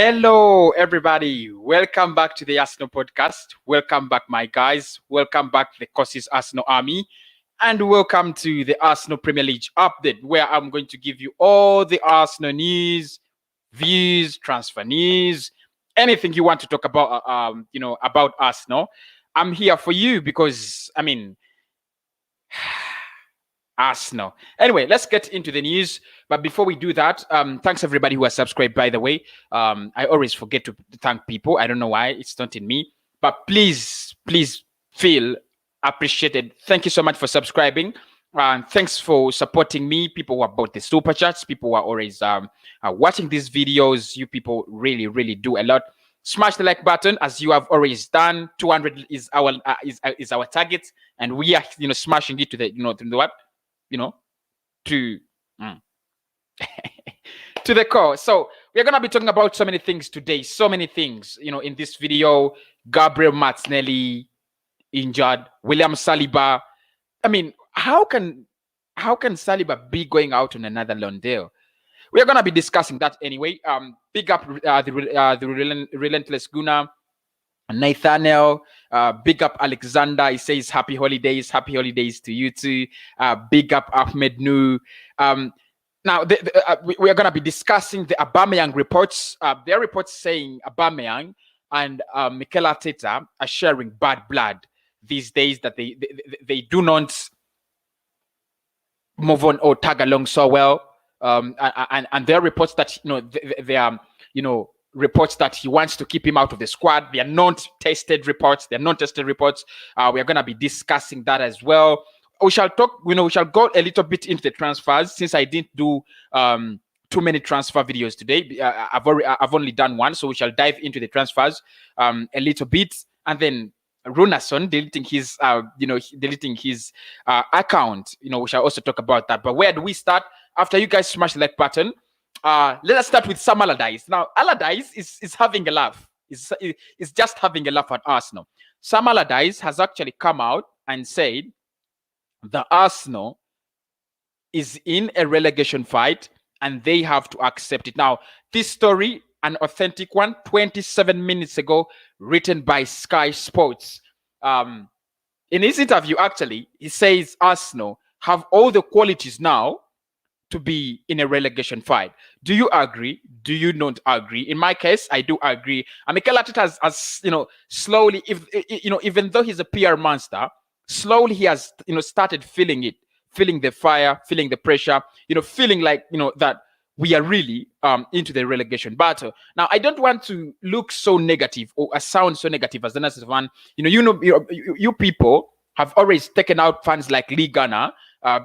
Hello, everybody. Welcome back to the Arsenal podcast. Welcome back, my guys. Welcome back, the Courses Arsenal Army. And welcome to the Arsenal Premier League update, where I'm going to give you all the Arsenal news, views, transfer news, anything you want to talk about, about Arsenal. I'm here for you because, Arsenal. Anyway, let's get into the news. But before we do that, thanks everybody who has subscribed, by the way. I always forget to thank people. I don't know why. It's not in me. But please feel appreciated. Thank you so much for subscribing. Thanks for supporting me. People who have bought the super chats. People who are always watching these videos. You people really do a lot. Smash the like button as you have always done. 200 is our target, and we are smashing it to the to the what to to the core. So we're gonna be talking about so many things today. So many things in this video. Gabriel Martinelli injured. William Saliba. How can Saliba be going out on another loan deal? We're gonna be discussing that anyway. Big up the relentless Gunnar, Nathaniel. Big up Alexander. He says happy holidays to you too. Big up Ahmed Nu. Now we are gonna be discussing the Aubameyang reports. There are reports saying Aubameyang and Mikel Arteta are sharing bad blood these days, that they do not move on or tag along so well. And there are reports that they are reports that he wants to keep him out of the squad. They are not tested reports. We are going to be discussing that as well. We shall talk. We shall go a little bit into the transfers, since I didn't do too many transfer videos today. I've only done one, so we shall dive into the transfers a little bit, and then Rúnarsson deleting his account. We shall also talk about that. But where do we start? After you guys smash the like button, let us start with Sam Allardyce. Now, Allardyce is having a laugh. Is just having a laugh at Arsenal. Sam Allardyce has actually come out and said the Arsenal is in a relegation fight and they have to accept it. Now, this story, an authentic one, 27 minutes ago, written by Sky Sports. In his interview, actually, he says Arsenal have all the qualities now to be in a relegation fight. Do you agree? Do you not agree? In my case, I do agree. And Mikel Arteta has slowly, even though he's a PR monster, slowly he has started feeling it, feeling the fire, feeling the pressure, feeling like that we are really into the relegation battle. Now, I don't want to look so negative or sound so negative as the next one. You people have always taken out fans like Lee Gunnar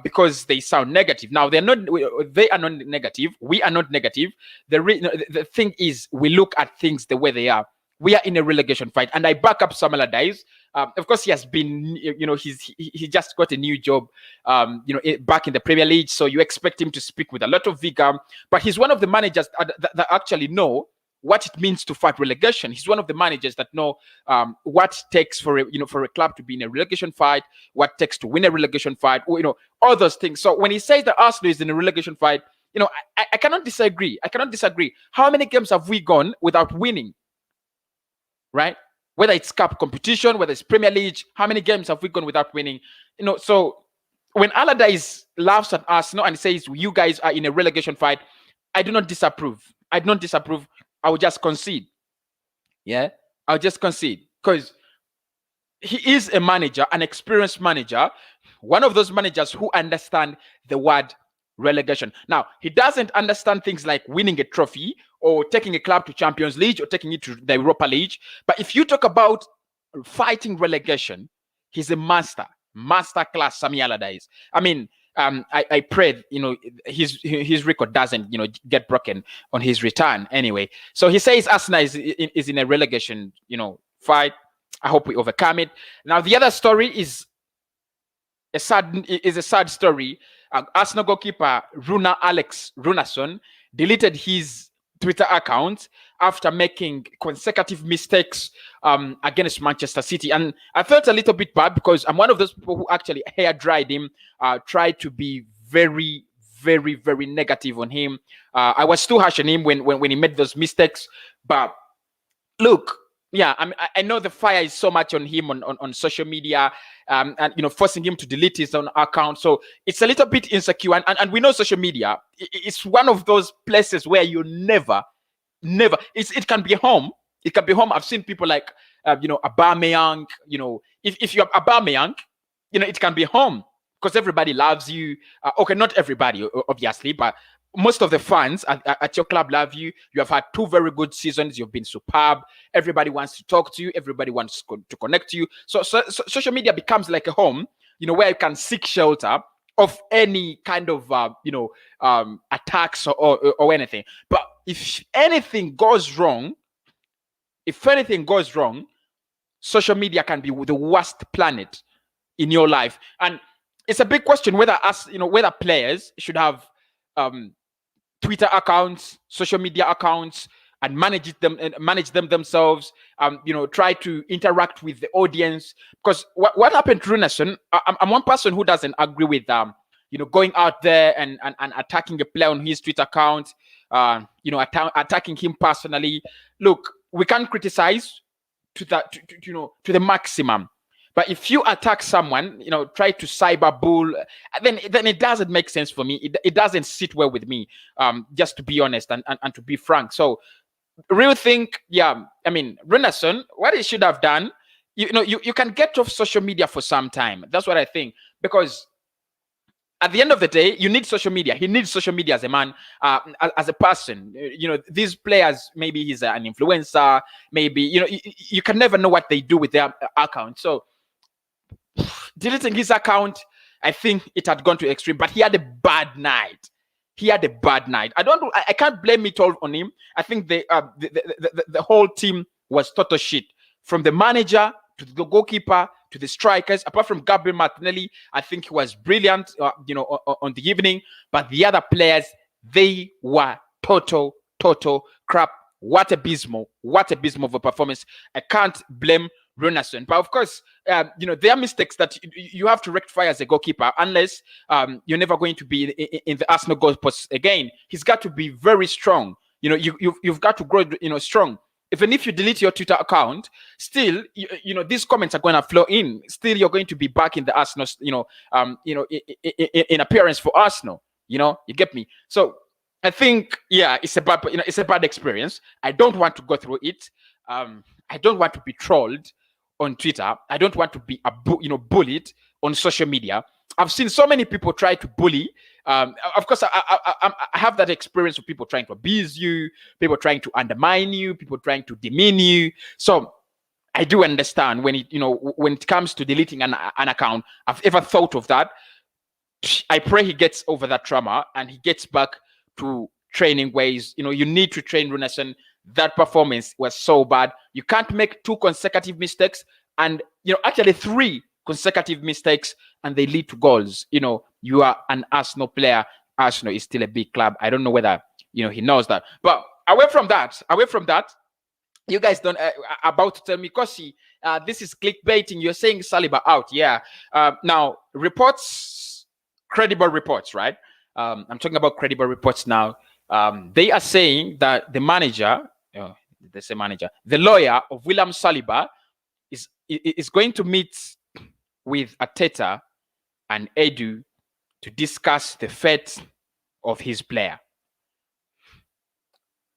because they sound negative. Now, they are not negative. We are not negative. The thing is, we look at things the way they are. We are in a relegation fight, and I back up Sam Allardyce. Of course, he has been, he just got a new job, back in the Premier League. So you expect him to speak with a lot of vigor. But he's one of the managers that actually know what it means to fight relegation. He's one of the managers that know what it takes for a club to be in a relegation fight, what it takes to win a relegation fight, or, all those things. So when he says that Arsenal is in a relegation fight, I cannot disagree. How many games have we gone without winning? Right? Whether it's cup competition, whether it's Premier League, how many games have we gone without winning? So when Allardyce laughs at Arsenal and says you guys are in a relegation fight, I do not disapprove. I will just concede. Yeah, I'll just concede, because he is a manager, an experienced manager, one of those managers who understand the word relegation. Now, he doesn't understand things like winning a trophy or taking a club to Champions League or taking it to the Europa League. But if you talk about fighting relegation, he's a master class, Sami Allardyce. I pray his record doesn't get broken on his return anyway. So he says Arsenal is in a relegation fight. I hope we overcome it. Now, the other story is a sad story. Arsenal goalkeeper Rúnarsson deleted his Twitter account after making consecutive mistakes against Manchester City. And I felt a little bit bad because I'm one of those people who actually hair dried him, tried to be very, very, very negative on him. I was too harsh on him when he made those mistakes. But look, yeah, I know the fire is so much on him on social media, and forcing him to delete his own account. So it's a little bit insecure, and we know social media. It's one of those places where you never. It can be home. It can be home. I've seen people like Aubameyang. If you're Aubameyang, it can be home because everybody loves you. Okay, not everybody, obviously, but most of the fans at your club love you. You have had 2 very good seasons. You've been superb. Everybody wants to talk to you. Everybody wants to connect to you. So social media becomes like a home, where you can seek shelter of any kind of attacks or anything. But if anything goes wrong, social media can be the worst planet in your life. And it's a big question whether whether players should have Twitter accounts, social media accounts, and manage them themselves. Try to interact with the audience. Because what happened to Rúnarsson, I'm one person who doesn't agree with going out there and attacking a player on his Twitter account, attacking him personally. Look, we can't criticize to the maximum. But if you attack someone, try to cyberbull, then it doesn't make sense for me. It doesn't sit well with me, just to be honest and to be frank. So, real think, Rúnarsson, what he should have done, you can get off social media for some time. That's what I think. Because at the end of the day, you need social media. He needs social media as a man, as a person. These players, maybe he's an influencer, maybe, you can never know what they do with their account. So, deleting his account, I think it had gone to extreme, but he had a bad night. I can't blame it all on him. I think the whole team was total shit, from the manager to the goalkeeper to the strikers. Apart from Gabriel Martinelli, I think he was brilliant, on the evening. But the other players, they were total crap. What abysmal of a performance. I can't blame Rúnarsson. But of course, there are mistakes that you have to rectify as a goalkeeper, unless you're never going to be in the Arsenal goalpost again. He's got to be very strong. You've got to grow, strong. Even if you delete your Twitter account, still, these comments are going to flow in. Still, you're going to be back in the Arsenal, in appearance for Arsenal. You get me? So I think, it's a bad experience. I don't want to go through it. I don't want to be trolled on Twitter. I don't want to be bullied on social media. I've seen so many people try to bully. Of course, I have that experience of people trying to abuse you, people trying to undermine you, people trying to demean you. So I do understand when it comes to deleting an account. I've ever thought of that. I pray he gets over that trauma and he gets back to training ways. You need to train Rúnarsson. That performance was so bad. You can't make 2 consecutive mistakes and, actually 3 consecutive mistakes and they lead to goals. You are an Arsenal player. Arsenal is still a big club. I don't know whether, he knows that. But away from that, you guys don't about to tell me, Kosi, this is clickbaiting. You're saying Saliba out. Yeah. Now, credible reports, right? I'm talking about credible reports now. They are saying that the lawyer of William Saliba is going to meet with Arteta and Edu to discuss the fate of his player.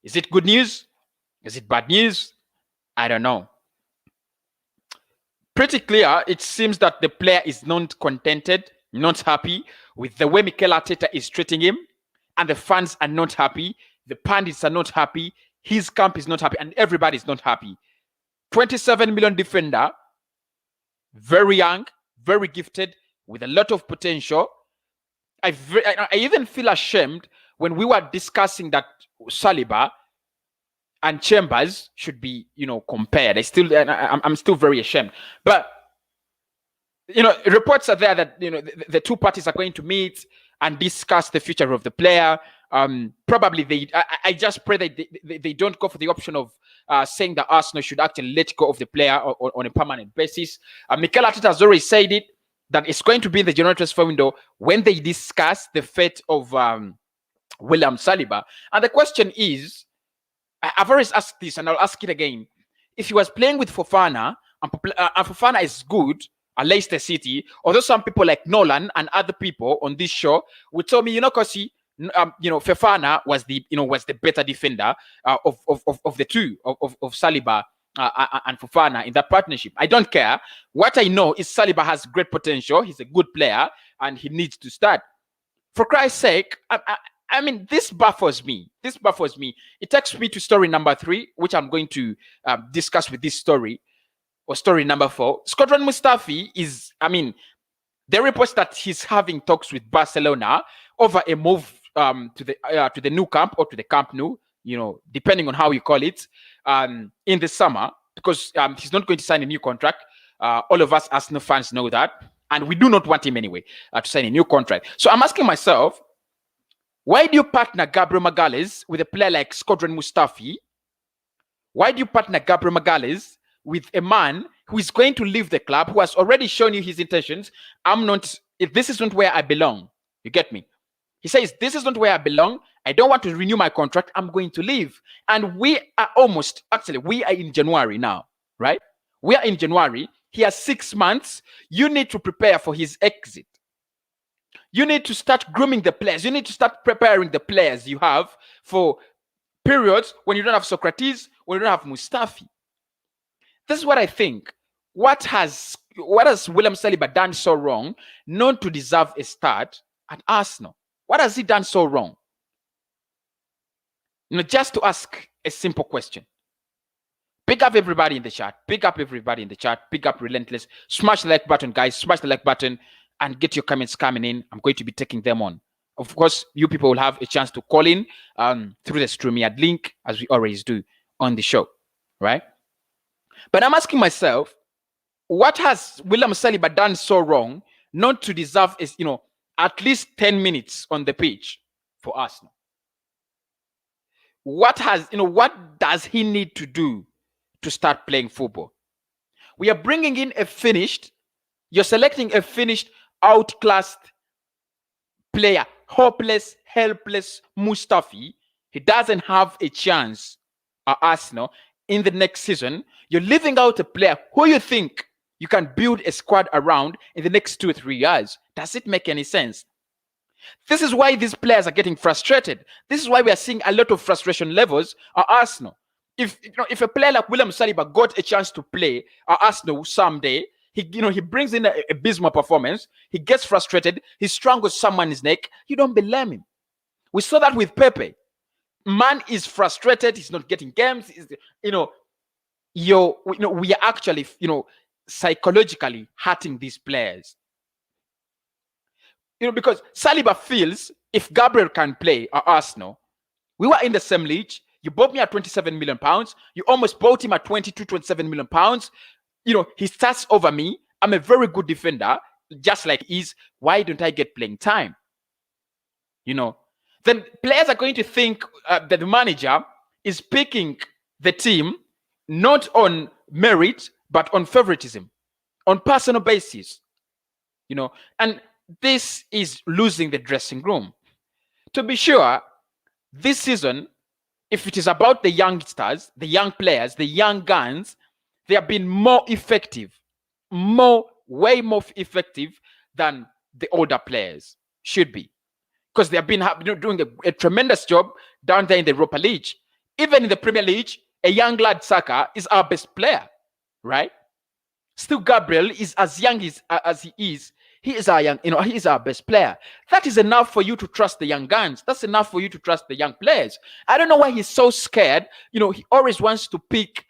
Is it good news? Is it bad news? I don't know. Pretty clear, it seems that the player is not contented, not happy with the way Mikel Arteta is treating him, and the fans are not happy. The pundits are not happy. His camp is not happy, and everybody is not happy. 27 million defender, very young, very gifted, with a lot of potential. I even feel ashamed when we were discussing that Saliba and Chambers should be, compared. I'm still very ashamed. But, reports are there that, the 2 parties are going to meet and discuss the future of the player. Probably I just pray that they don't go for the option of saying that Arsenal should actually let go of the player on a permanent basis. Mikel Arteta has already said it. that is going to be in the January transfer window when they discuss the fate of William Saliba. And the question is, I've always asked this and I'll ask it again. If he was playing with Fofana, and Fofana is good at Leicester City, although some people like Nolan and other people on this show would tell me, Kosi, Fofana was the better defender of the two, of Saliba and Fofana in that partnership. I don't care. What I know is Saliba has great potential. He's a good player and he needs to start. For Christ's sake, I mean, this baffles me. It takes me to story number 3, which I'm going to discuss with this story, or story number 4. Shkodran Mustafi is, there are reports that he's having talks with Barcelona over a move to the new camp, or to the Camp Nou, depending on how you call it, in the summer, because he's not going to sign a new contract. All of us Arsenal fans know that, and we do not want him anyway to sign a new contract. So I'm asking myself, why do you partner Gabriel Magalhaes with a player like Shkodran Mustafi? Why do you partner Gabriel Magalhaes with a man who is going to leave the club, who has already shown you his intentions? If this is not where I belong, you get me? He says, this is not where I belong. I don't want to renew my contract. I'm going to leave. And we are in January now, right? We are in January. He has 6 months. You need to prepare for his exit. You need to start grooming the players. You need to start preparing the players you have for periods when you don't have Socrates, when you don't have Mustafi. This is what I think. What has William Saliba done so wrong not to deserve a start at Arsenal? What has he done so wrong? Just to ask a simple question. Pick up everybody in the chat. Pick up Relentless. Smash the like button, guys. Smash the like button and get your comments coming in. I'm going to be taking them on. Of course, you people will have a chance to call in through the StreamYard link, as we always do on the show, right? But I'm asking myself, what has William Saliba done so wrong not to deserve at least 10 minutes on the pitch for Arsenal? What does he need to do to start playing football? We are bringing in you're selecting a finished, outclassed player, hopeless, helpless Mustafi. He doesn't have a chance at Arsenal in the next season. You're leaving out a player who you think you can build a squad around in the next 2 or 3 years. Does it make any sense? This is why these players are getting frustrated. This is why we are seeing a lot of frustration levels at Arsenal. If a player like William Saliba got a chance to play at Arsenal someday, he brings in a abysmal performance. He gets frustrated. He strangles someone's neck. You don't blame him. We saw that with Pepe. Man is frustrated. He's not getting games. We are actually, psychologically hurting these players. Because Saliba feels if Gabriel can play at Arsenal, we were in the same league. You bought me at 27 million pounds. You almost bought him at 27 million pounds. He starts over me. I'm a very good defender, just like he is. Why don't I get playing time? Then players are going to think that the manager is picking the team not on merit, but on favoritism, on personal basis. And this is losing the dressing room. To be sure, this season, if it is about the youngsters, the young players, the young guns, they have been more effective, way more effective than the older players should be. Because they have been doing a tremendous job down there in the Europa League. Even in the Premier League, a young lad Saka is our best player, right? Still, Gabriel is as young as he is. He is he is our best player. That is enough for you to trust the young guns. That's enough for you to trust the young players. I don't know why he's so scared. He always wants to pick,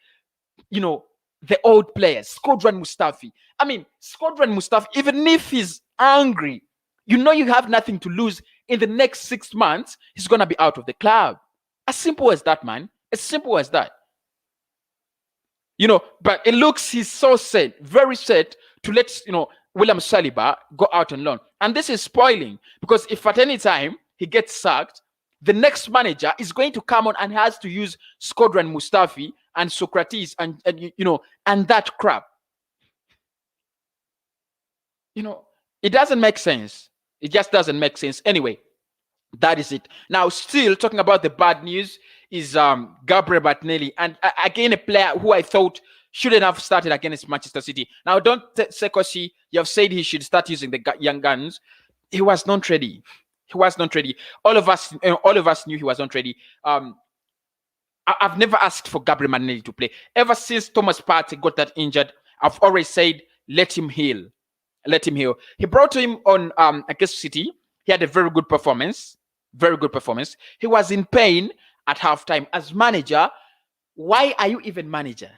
the old players. Shkodran Mustafi. Shkodran Mustafi, even if he's angry, you have nothing to lose. In the next 6 months, he's going to be out of the club. As simple as that, man. As simple as that. But it looks he's so set, very set to let, William Saliba go out on loan. And this is spoiling, because if at any time he gets sacked, the next manager is going to come on and has to use Shkodran Mustafi and Socrates and that crap. it doesn't make sense. It just doesn't make sense. Anyway, that is it. Now, still talking about the bad news is Gabriel Martinelli, and again a player who I thought shouldn't have started against Manchester City. Now, don't say Kosi, you have said he should start using the young guns. He was not ready. He was not ready. All of us knew he was not ready. I've never asked for Gabriel Martinelli to play. Ever since Thomas Partey got that injured, I've always said, let him heal. Let him heal. He brought him on against City. He had a very good performance. Very good performance. He was in pain at halftime. As manager, why are you even manager?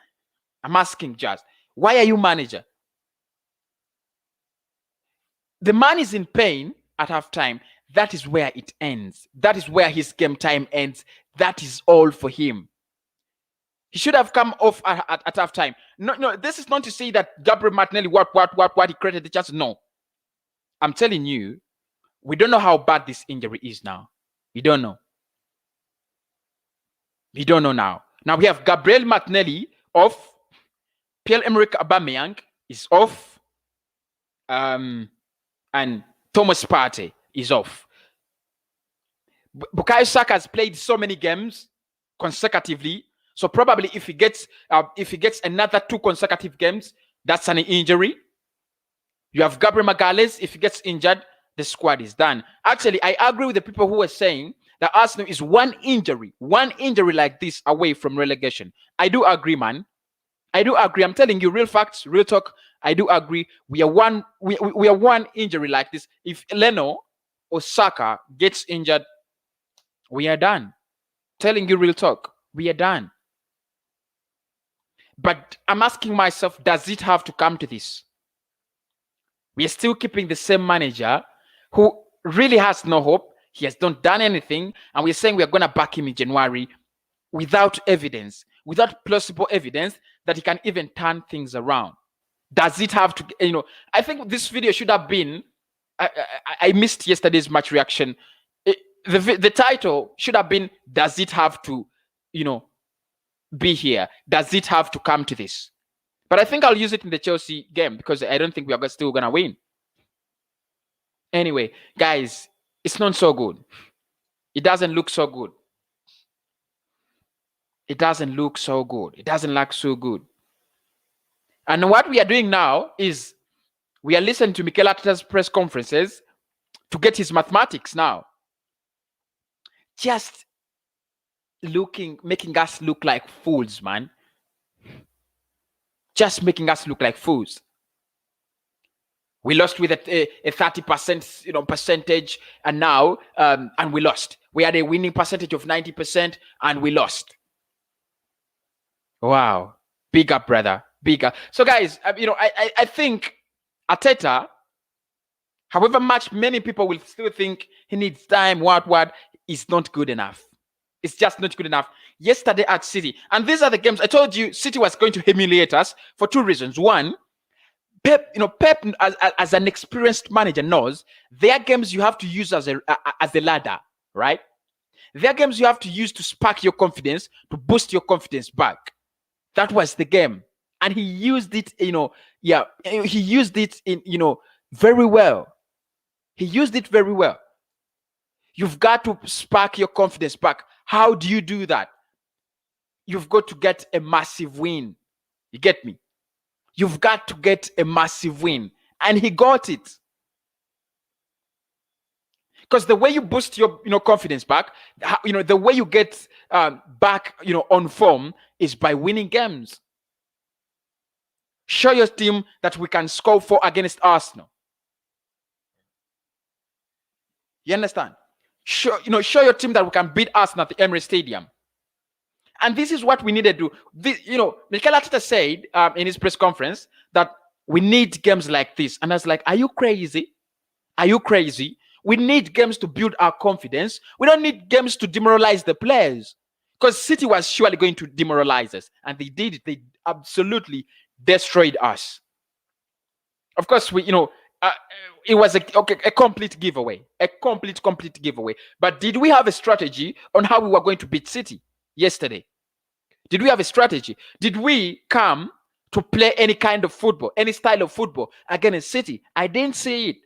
I'm asking just. Why are you manager? The man is in pain at halftime. That is where it ends. That is where his game time ends. That is all for him. He should have come off at halftime. No, this is not to say that Gabriel Martinelli, what, he created the chance. No. I'm telling you, we don't know how bad this injury is now. We don't know. We don't know now. Now we have Gabriel Martinelli off. Pierre-Emerick Aubameyang is off. And Thomas Partey is off. Bukayo Saka has played so many games consecutively. So probably if he gets another 2 consecutive games, that's an injury. You have Gabriel Magalhaes. If he gets injured, the squad is done. Actually, I agree with the people who are saying that Arsenal is one injury like this away from relegation. I do agree, man. I do agree. I'm telling you real facts, real talk. I do agree. We are one injury like this. If Leno or Saka gets injured, we are done. Telling you real talk. We are done. But I'm asking myself, does it have to come to this? We are still keeping the same manager who really has no hope. He has not done anything. And we're saying we're going to back him in January without evidence, without plausible evidence that he can even turn things around. Does it have to, I think this video should have been, I missed yesterday's match reaction. The title should have been, does it have to, be here? Does it have to come to this? But I think I'll use it in the Chelsea game because I don't think we are still going to win. Anyway, guys, it's not so good. It doesn't look so good. It doesn't look so good. It doesn't look so good. And what we are doing now is we are listening to Mikel Arteta's press conferences to get his mathematics now. Just making us look like fools, man. Just making us look like fools. We lost with a 30% percentage, and now and we lost. We had a winning percentage of 90%, and we lost. Wow, big up, brother, big up. So, guys, I think Arteta, however much many people will still think he needs time, what is not good enough. It's just not good enough. Yesterday at City, and these are the games I told you City was going to humiliate us for 2 reasons. One, Pep, as an experienced manager knows, there are games you have to use as a ladder, right? There are games you have to use to spark your confidence, to boost your confidence back. That was the game, and he used it. He used it in very well. He used it very well. You've got to spark your confidence back. How do you do that? You've got to get a massive win. You get me? You've got to get a massive win. And he got it. Because the way you boost your confidence back, the way you get back on form is by winning games. Show your team that we can score 4 against Arsenal. You understand? Show your team that we can beat Arsenal at the Emirates Stadium. And this is what we needed to do. Mikel Arteta said in his press conference that we need games like this. And I was like, are you crazy? Are you crazy? We need games to build our confidence. We don't need games to demoralize the players. Because City was surely going to demoralize us. And they did it. They absolutely destroyed us. Of course, it was a complete giveaway. A complete giveaway. But did we have a strategy on how we were going to beat City yesterday? Did we have a strategy? Did we come to play any kind of football, any style of football against City. I didn't see it.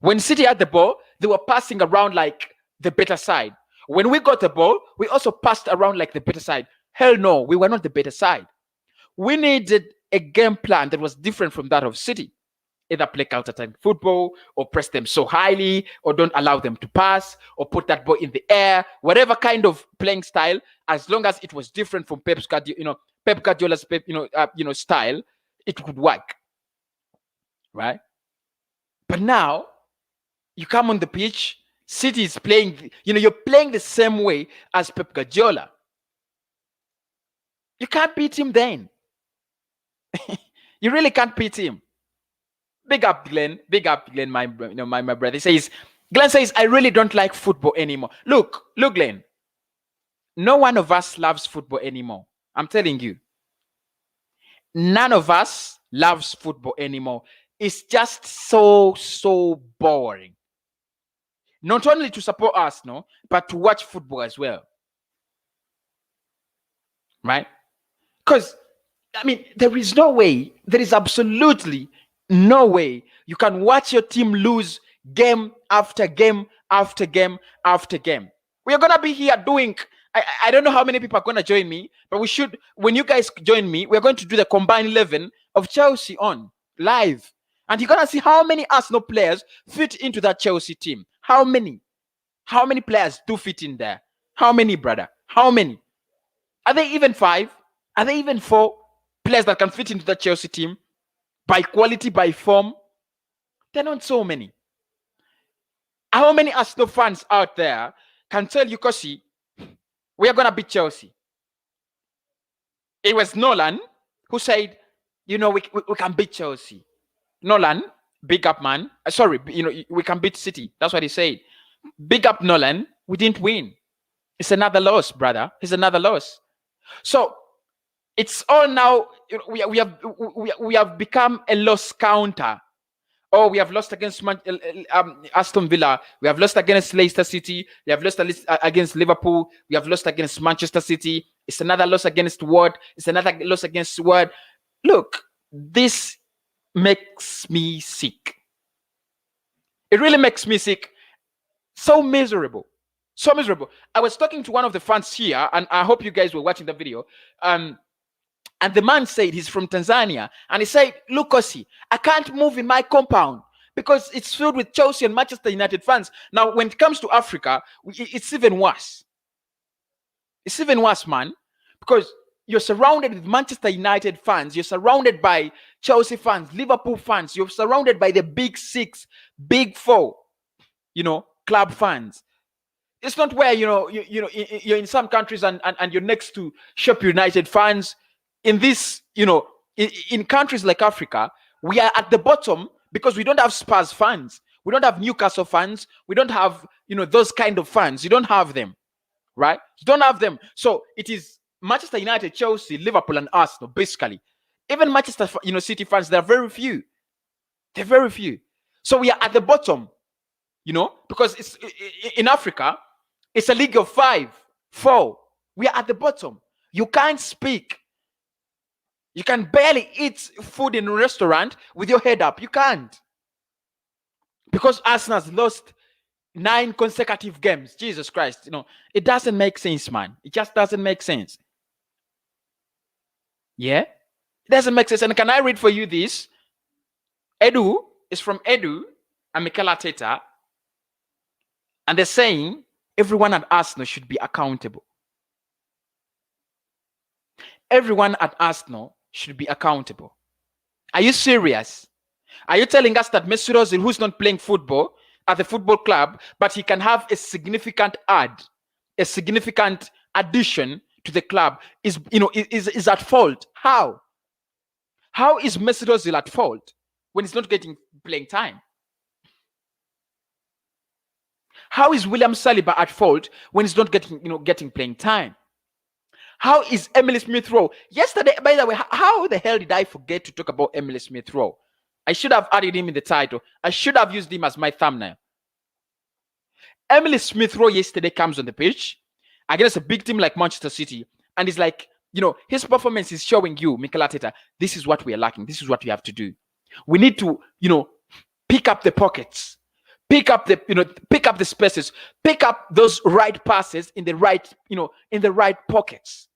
When City had the ball, they were passing around like the better side. When we got the ball, we also passed around like the better side. Hell no, we were not the better side. We needed a game plan that was different from that of City. Either play counter-attack football, or press them so highly, or don't allow them to pass, or put that ball in the air. Whatever kind of playing style, as long as it was different from Pep Guardiola's style, it could work, right? But now you come on the pitch, City is playing. You're playing the same way as Pep Guardiola. You can't beat him then. You really can't beat him. Big up Glenn, my brother. Glenn says, I really don't like football anymore. Look, Glenn. No one of us loves football anymore. I'm telling you. None of us loves football anymore. It's just so boring. Not only to support us, but to watch football as well. Right? Because, there is absolutely no way you can watch your team lose game after game after game after game. We are going to be here doing, I don't know how many people are going to join me, but when you guys join me, we're going to do the combined 11 of Chelsea on live. And you're going to see how many Arsenal players fit into that Chelsea team. How many players do fit in there? How many, brother? How many? Are they even 5? Are they even 4 players that can fit into that Chelsea team? By quality, by form, they're not so many. How many Arsenal fans out there can tell you, Kosi, we are going to beat Chelsea? It was Nolan who said, we can beat Chelsea. Nolan, big up man. Sorry, we can beat City. That's what he said. Big up Nolan. We didn't win. It's another loss, brother. It's another loss. So, it's all now. We have become a loss counter. Oh, we have lost against Aston Villa. We have lost against Leicester City. We have lost against Liverpool. We have lost against Manchester City. It's another loss against Ward. It's another loss against Ward. Look, this makes me sick. It really makes me sick. So miserable. So miserable. I was talking to one of the fans here, and I hope you guys were watching the video. And the man said he's from Tanzania. And he said, look, Kosi, I can't move in my compound because it's filled with Chelsea and Manchester United fans. Now, when it comes to Africa, it's even worse. It's even worse, man. Because you're surrounded with Manchester United fans. You're surrounded by Chelsea fans, Liverpool fans. You're surrounded by the big 6, big 4, club fans. It's not where, you're in some countries and you're next to Sheffield United fans. In this, in countries like Africa, we are at the bottom because we don't have Spurs fans. We don't have Newcastle fans. We don't have, those kind of fans. You don't have them, right? You don't have them. So it is Manchester United, Chelsea, Liverpool, and Arsenal, basically. Even Manchester, City fans, they're very few. They're very few. So we are at the bottom, because it's in Africa, it's a league of 5, 4. We are at the bottom. You can't speak. You can barely eat food in a restaurant with your head up. You can't. Because Arsenal has lost 9 consecutive games. Jesus Christ. It doesn't make sense, man. It just doesn't make sense. Yeah? It doesn't make sense. And can I read for you this? Edu is from Edu and Mikel Arteta. And they're saying everyone at Arsenal should be accountable. Everyone at Arsenal should be accountable. Are you serious? Are you telling us that Mesut Ozil, who's not playing football at the football club, but he can have a significant addition to the club, is at fault? How? How is Mesut Ozil at fault when he's not getting playing time? How is William Saliba at fault when he's not getting playing time? How is Emily Smith-Rowe? Yesterday, by the way, how the hell did I forget to talk about Emily Smith-Rowe? I should have added him in the title. I should have used him as my thumbnail. Emily Smith-Rowe yesterday comes on the pitch against a big team like Manchester City, and he's like, his performance is showing you, Mikel Arteta, this is what we are lacking. This is what we have to do. We need to, pick up the pockets, pick up the spaces, pick up those right passes in the right pockets.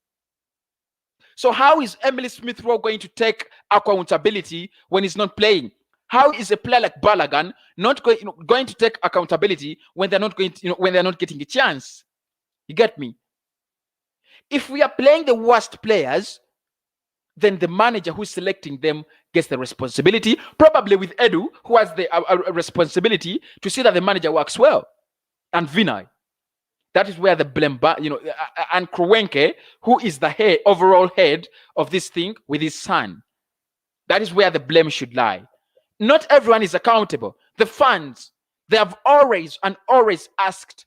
So how is Emily Smith Rowe going to take accountability when he's not playing? How is a player like Balogun not going to take accountability when they're not when they're not getting a chance? You get me? If we are playing the worst players, then the manager who's selecting them gets the responsibility, probably with Edu, who has the responsibility to see that the manager works well, and Vinay. That is where the blame, and Kroenke, who is the overall head of this thing, with his son. That is where the blame should lie. Not everyone is accountable. The fans, they have always asked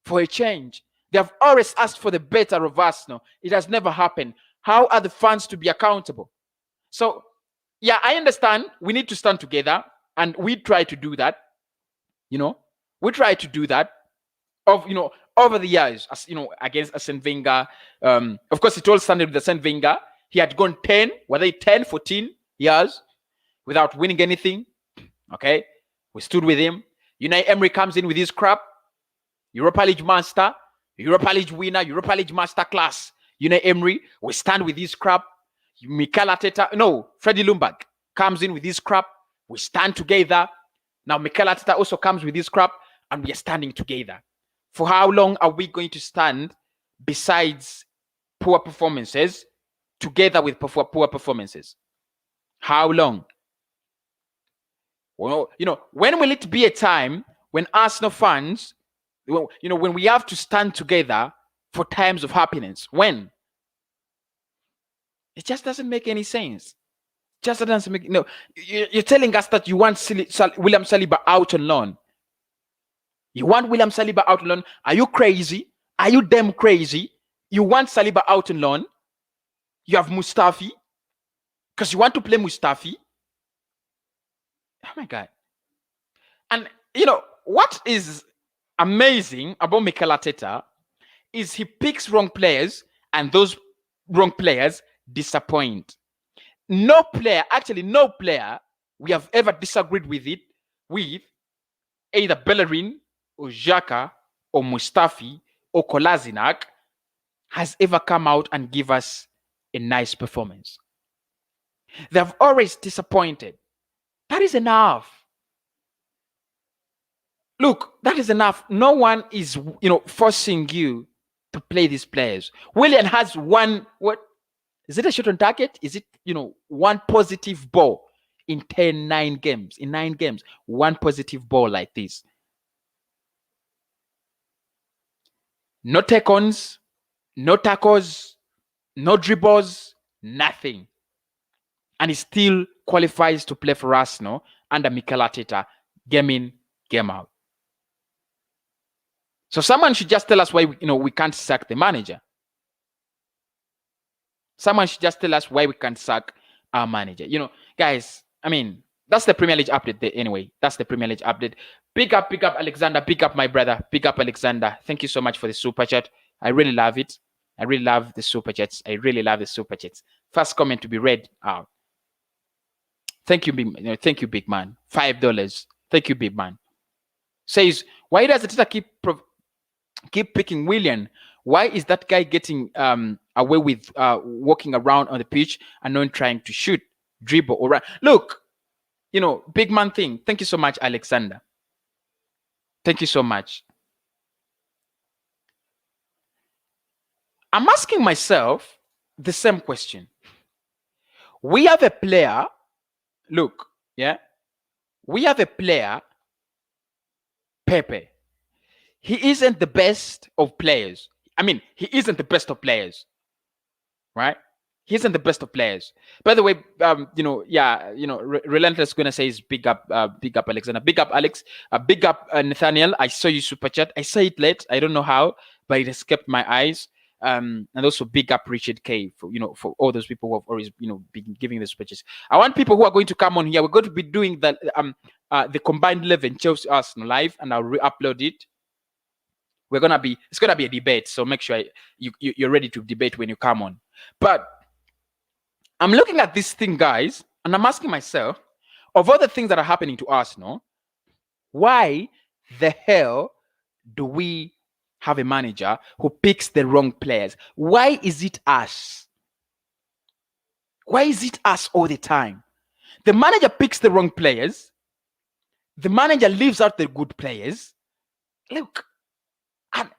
for a change. They have always asked for the better of Arsenal. It has never happened. How are the fans to be accountable? So, yeah, I understand we need to stand together, and we try to do that. We try to do that over the years, as against Arsene Wenger. Of course, it all started with Arsene Wenger. He had gone 10, 14 years without winning anything. Okay, we stood with him. Unai Emery comes in with his crap. Europa League master, Europa League winner, Europa League master class. Unai Emery, we stand with his crap. Mikel Arteta, Freddie Ljungberg comes in with his crap. We stand together. Now Mikel Arteta also comes with his crap, and we are standing together. For how long are we going to stand besides poor performances, together with poor performances? How long? Well, when will it be a time when Arsenal fans, when we have to stand together for times of happiness? When? It just doesn't make any sense. Just doesn't make You're telling us that you want William Saliba out on loan. You want William Saliba out on loan? Are you crazy? Are you damn crazy? You want Saliba out on loan? You have Mustafi because you want to play Mustafi. Oh my God! And what is amazing about Mikel Arteta is he picks wrong players, and those wrong players disappoint. No player we have ever disagreed with either Bellerin or Xhaka or Mustafi or Kolasinac, has ever come out and give us a nice performance. They have always disappointed. That is enough. Look, that is enough. No one is, forcing you to play these players. Willian has one, is it a shot on target? Is it, one positive ball in 9 games? In 9 games, one positive ball like this. No take-ons, no tackles, no dribbles, nothing. And he still qualifies to play for Arsenal under Mikel Arteta, game in, game out. So someone should just tell us why we can't sack the manager. Someone should just tell us why we can't sack our manager. Guys, that's the Premier League update there anyway. That's the Premier League update. Pick up Alexander. Pick up my brother. Pick up Alexander. Thank you so much for the super chat. I really love it. I really love the super chats. First comment to be read out. Thank you, big man. $5. Thank you, big man. Says, why does the Tita keep picking Willian? Why is that guy getting away with walking around on the pitch and not trying to shoot, dribble, or run? Look, big man thing. Thank you so much, Alexander. Thank you so much. I'm asking myself the same question. We have a player. Look, yeah, we have a player, Pepe. He isn't the best of players. He isn't the best of players, right? He isn't the best of players. By the way, Relentless gonna say is big up Alexander, big up Alex, big up Nathaniel. I saw you super chat. I saw it late. I don't know how, but it escaped my eyes. And also big up Richard K for for all those people who have always been giving the speeches. I want people who are going to come on here. We're going to be doing the combined 11 Chelsea Arsenal live, and I'll re-upload it. it's gonna be a debate. So make sure you're ready to debate when you come on. But I'm looking at this thing, guys, and I'm asking myself, of all the things that are happening to Arsenal, why the hell do we have a manager who picks the wrong players? Why is it us? Why is it us all the time? The manager picks the wrong players. The manager leaves out the good players. Look, and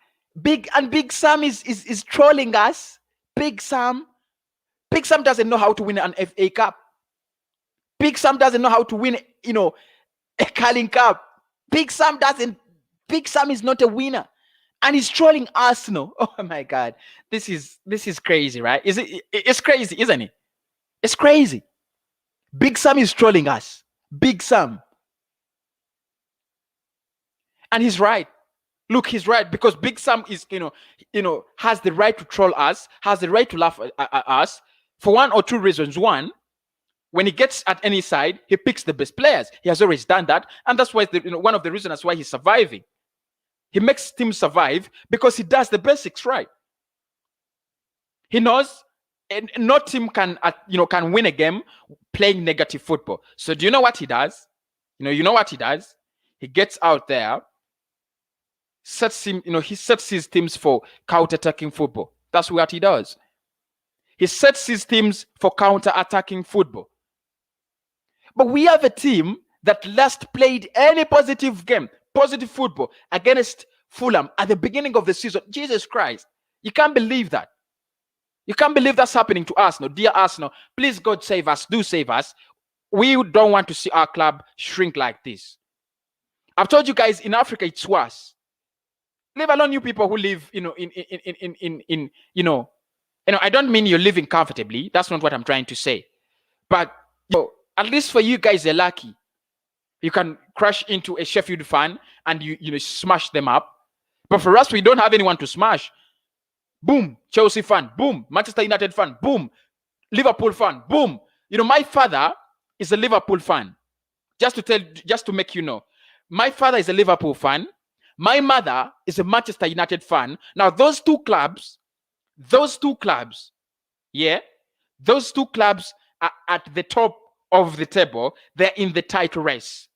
Big Sam is trolling us. Big Sam doesn't know how to win an FA Cup. Big Sam doesn't know how to win, a Carling Cup. Big Sam is not a winner. And he's trolling Arsenal. Oh my God. This is crazy, right? It's crazy, isn't it? It's crazy. Big Sam is trolling us. Big Sam. And he's right. Look, he's right, because Big Sam is, has the right to troll us, has the right to laugh at us for one or two reasons. One, when he gets at any side, he picks the best players. He has always done that, and that's why one of the reasons why he's surviving. He makes teams survive because he does the basics right. He knows no team can win a game playing negative football. So do you know what he does? You know what he does? He gets out there, he sets his teams for counter-attacking football. That's what he does. He sets his teams for counter-attacking football. But we have a team that last played any positive football against Fulham at the beginning of the season. Jesus Christ. You can't believe that. You can't believe that's happening to Arsenal. Dear Arsenal, please, God, save us. Do save us. We don't want to see our club shrink like this. I've told you guys, in Africa, it's worse. Leave alone you people who live, I don't mean you're living comfortably. That's not what I'm trying to say. But at least for you guys, you're lucky. You can crash into a Sheffield fan and you smash them up. But for us, we don't have anyone to smash. Boom, Chelsea fan. Boom, Manchester United fan. Boom, Liverpool fan. Boom. My father is a Liverpool fan. Just to make you know, my father is a Liverpool fan. My mother is a Manchester United fan. Now, those two clubs, yeah, those two clubs are at the top of the table. They're in the title race.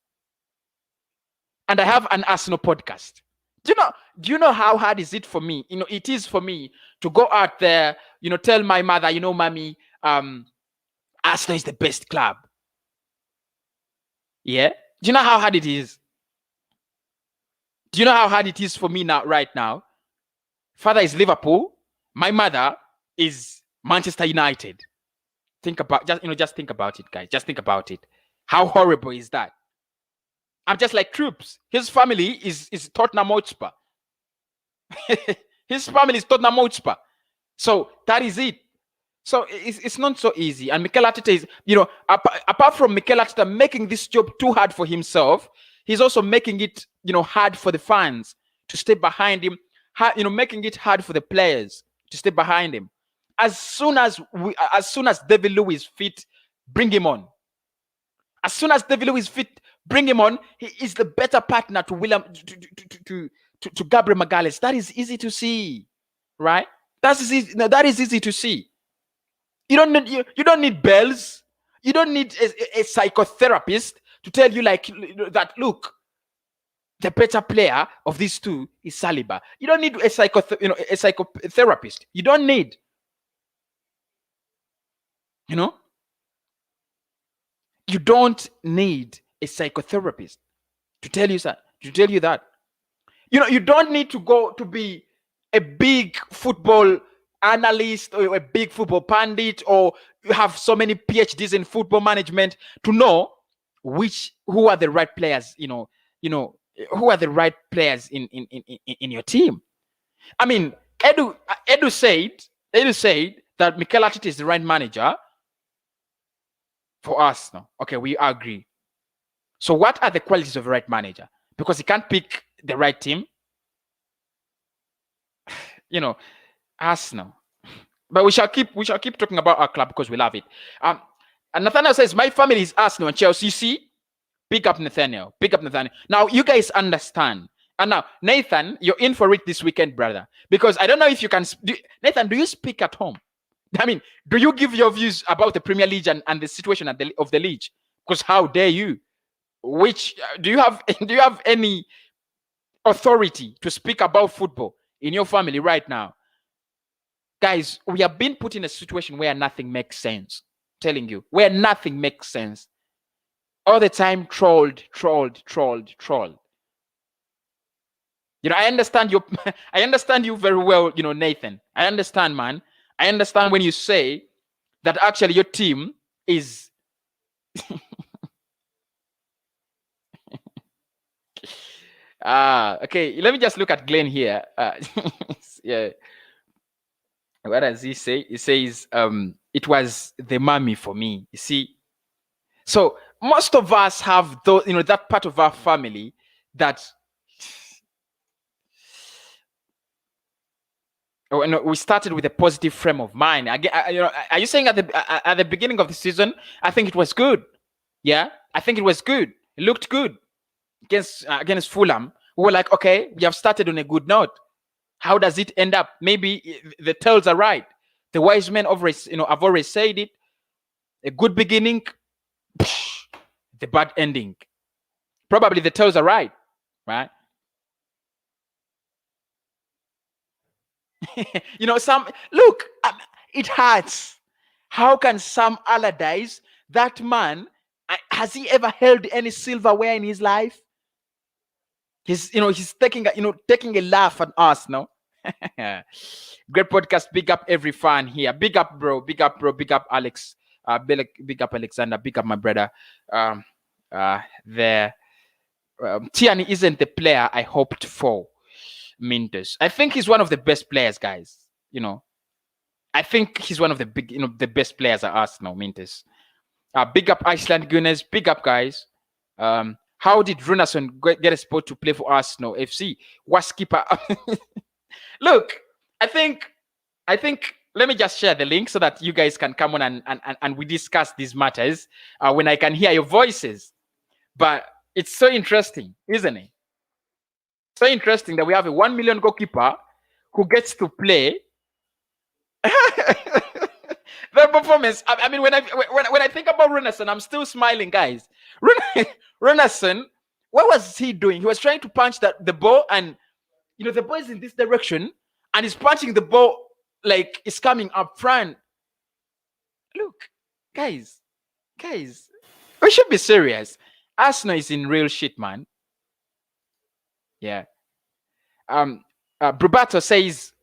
And I have an Arsenal podcast. Do you know how hard is it for me? It is for me to go out there, tell my mother, mommy, Arsenal is the best club. Yeah? Do you know how hard it is? Do you know how hard it is for me right now? Father is Liverpool. My mother is Manchester United. Just think about it, guys. Just think about it. How horrible is that? I'm just like Troops. His family is Tottenham Hotspur. His family is Tottenham Hotspur. So that is it. So it's not so easy. And Mikel Arteta is, apart from Mikel Arteta making this job too hard for himself, he's also making it, hard for the fans to stay behind him. Making it hard for the players to stay behind him. As soon as David Luiz is fit, bring him on. As soon as David Luiz is fit, bring him on. He is the better partner to Gabriel Magalhaes. That is easy to see, right? That is easy to see. You don't need bells. You don't need a psychotherapist to tell you that. Look, the better player of these two is Saliba. You don't need a psychotherapist. You don't need. You don't need a psychotherapist to tell you that. You don't need to go to be a big football analyst or a big football pundit, or you have so many PhDs in football management to know who are the right players. Who are the right players in your team. I mean, Edu said that Mikel Arteta is the right manager for us now. Okay, we agree. So what are the qualities of a right manager? Because he can't pick the right team. Arsenal. But we shall keep talking about our club because we love it. And Nathaniel says, my family is Arsenal and Chelsea. You see? Pick up Nathaniel. Now, you guys understand. And now, Nathan, you're in for it this weekend, brother. Because I don't know if you can... Nathan, do you speak at home? I mean, do you give your views about the Premier League and the situation of the league? Because how dare you? Which do you have any authority to speak about football in your family right now? Guys, we have been put in a situation where nothing makes sense. I'm telling you, where nothing makes sense. All the time trolled. You know, I understand you. I understand you very well, you know, Nathan. I understand, man. I understand when you say that actually your team is okay. Let me just look at Glenn here. Yeah. What does he say? He says, it was the mommy for me. You see, so most of us have those, you know, that part of our family that we started with a positive frame of mind. Again, you know, are you saying at the beginning of the season, I think it was good? Yeah, I think it was good. It looked good against Fulham. We were like, okay, we have started on a good note. How does it end up? Maybe the tales are right. The wise men have always said it. A good beginning, the bad ending. Probably the tales are right, right? You know, it hurts. How can Sam Allardyce, that man, has he ever held any silverware in his life? He's taking a laugh at us, no? Great podcast. Big up every fan here. Big up, bro. Big up, bro. Big up, Alex. Big up, Alexander. Big up, my brother. Tierney isn't the player I hoped for. Mintus. I think he's one of the best players, guys. You know, I think he's one of the the best players at Arsenal. Mintus. Big up, Iceland Gunners. Big up, guys. How did Rúnarsson get a spot to play for Arsenal FC? Was keeper? Look, I think. Let me just share the link so that you guys can come on and we discuss these matters when I can hear your voices. But it's so interesting, isn't it? So interesting that we have a 1 million goalkeeper who gets to play. The performance. I mean, when I think about Rúnarsson, I'm still smiling, guys. Rúnarsson, what was he doing? He was trying to punch the ball, and the ball is in this direction, and he's punching the ball like it's coming up front. Look, guys, we should be serious. Arsenal is in real shit, man. Yeah. Brubato says,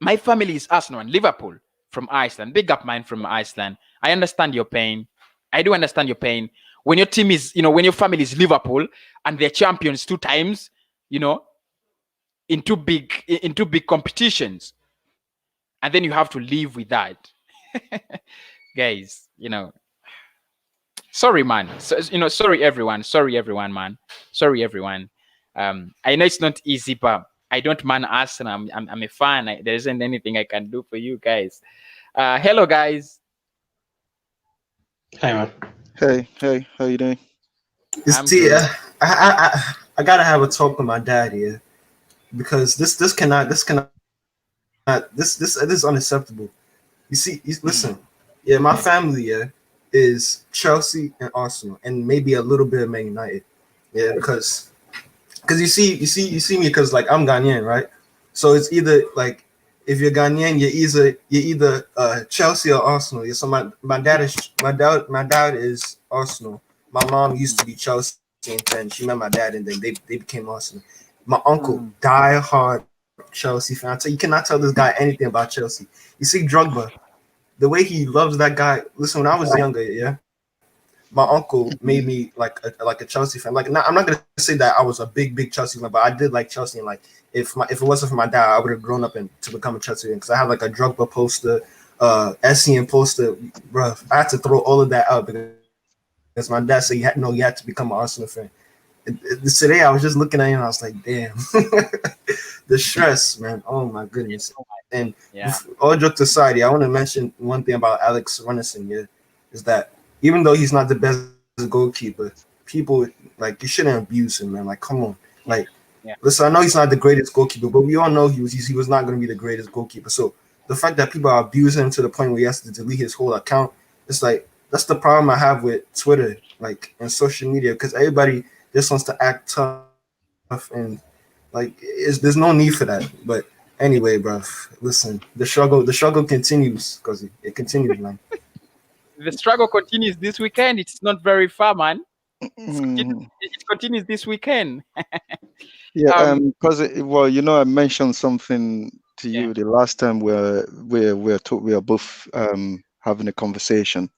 my family is Arsenal and Liverpool from Iceland. Big up, mine from Iceland. I understand your pain. I do understand your pain. When your team is, when your family is Liverpool and they're champions 2 times, in two big competitions, and then you have to live with that. Guys, sorry, man. Sorry, everyone. Sorry, everyone, man. Sorry, everyone. I know it's not easy, but I don't man Arsenal. I'm a fan. There isn't anything I can do for you guys. Hello, guys. Hey, man. Hey, how you doing? I gotta have a talk with my dad here, because this is unacceptable. You see, listen, my family is Chelsea and Arsenal, and maybe a little bit of Man United, because you see me, because like I'm Ghanaian, right? So it's either like, if you're Ghanaian, you're either Chelsea or Arsenal. So my dad is Arsenal. My mom used to be Chelsea, and then she met my dad, and then they became Arsenal. My uncle, die-hard Chelsea fan. You cannot tell this guy anything about Chelsea. You see Drogba, the way he loves that guy. Listen, when I was younger, my uncle made me like a Chelsea fan. Like, I'm not gonna say that I was a big Chelsea fan, but I did like Chelsea. And like, if it wasn't for my dad, I would have grown up to become a Chelsea fan, because I have like a Drogba poster, Essien poster, bro. I had to throw all of that out because my dad said you had to become an Arsenal fan. Today I was just looking at him and I was like, damn, the stress, man. Oh my goodness. And all jokes aside, I want to mention one thing about Alex Rúnarsson, is that even though he's not the best goalkeeper, people, like, you shouldn't abuse him, man. Like, come on. Like, Yeah. Listen, I know he's not the greatest goalkeeper, but we all know he was not going to be the greatest goalkeeper. So the fact that people are abusing him to the point where he has to delete his whole account, it's like that's the problem I have with Twitter, like and social media, because everybody just wants to act tough and like there's no need for that. But anyway, bro, listen, the struggle continues because it continues, man. The struggle continues this weekend. It's not very far, man. Mm, It continues this weekend. yeah, Um, because well, I mentioned something to yeah, you the last time we are both having a conversation.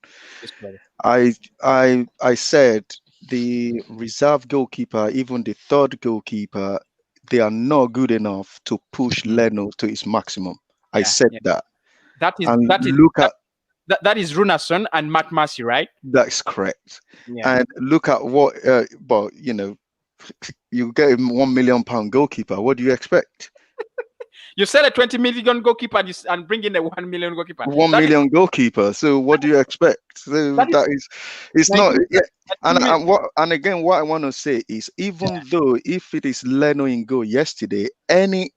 yes, brother. I said the reserve goalkeeper, even the third goalkeeper, they are not good enough to push Mm, Leno to his maximum. I yeah, said yeah. that, That is and that is look that at that is Rúnarsson and Matt Massey, right? that's correct, Yeah. and look at what but you get him £1 million goalkeeper. What do you expect? You sell a 20 million goalkeeper and bring in a 1 million goalkeeper. One That is million goalkeeper. So what do you expect? So that is that is, it's not. 19, Yeah. And 19 again, what I want to say is, even though if it is Leno in goal yesterday, any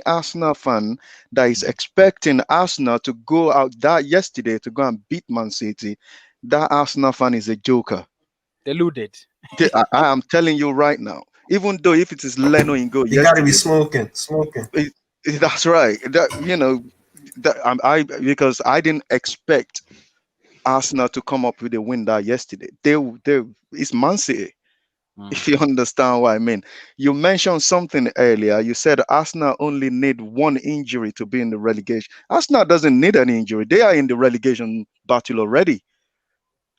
Arsenal fan that is expecting Arsenal to go out that yesterday to go and beat Man City, that Arsenal fan is a joker. deluded. I am telling you right now. Even though if it is Leno in goal You got to be yesterday, smoking. that's right. Because I didn't expect Arsenal to come up with a win that yesterday. It's Man City, Mm. if you understand what I mean. You mentioned something earlier. You said Arsenal only need one injury to be in the relegation. Arsenal doesn't need an injury. They are in the relegation battle already.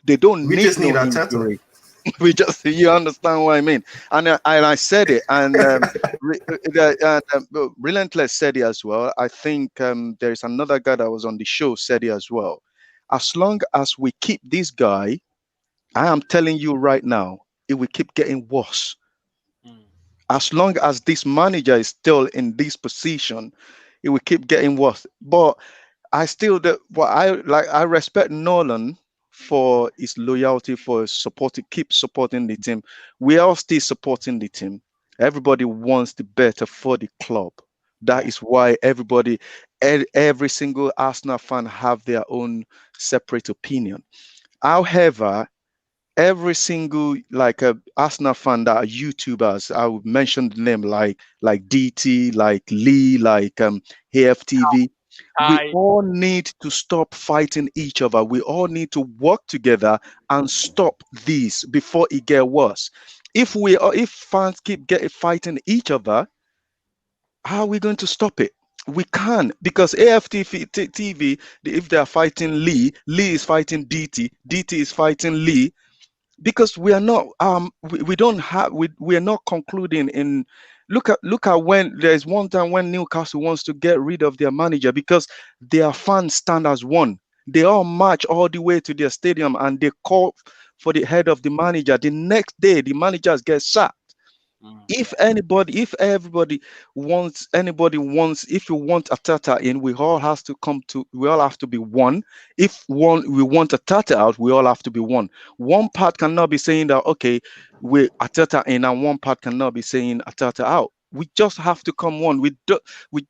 They don't We need just need no Arteta. injury. You understand what I mean. And I said it, and Relentless said it as well. I think there's another guy that was on the show said it as well. As long as we keep this guy, I am telling you right now, it will keep getting worse. Mm. As long as this manager is still in this position, it will keep getting worse. But I still I respect Nolan for his loyalty, for his supporting, keep supporting the team. We are still supporting the team. Everybody wants the better for the club. That Yeah. is why every single Arsenal fan have their own separate opinion. However, every single Arsenal fan that are YouTubers, I would mention the name like DT, like Lee, like AFTV. We I all need to stop fighting each other. We all need to work together and stop this before it get worse. If fans keep getting fighting each other, how are we going to stop it? We can, because AFTV, if they are fighting Lee, Lee is fighting DT, DT is fighting Lee, because we are not we don't have we are not concluding in. Look at when there's one time when Newcastle wants to get rid of their manager because their fans stand as one. They all march all the way to their stadium and they call for the head of the manager. The next day the managers get sacked. mm, If if you want Atata in, we all have to be one. If we want Atata out, we all have to be one. One part cannot be saying that, okay, we Atata in, and one part cannot be saying Atata out. We just have to come one. We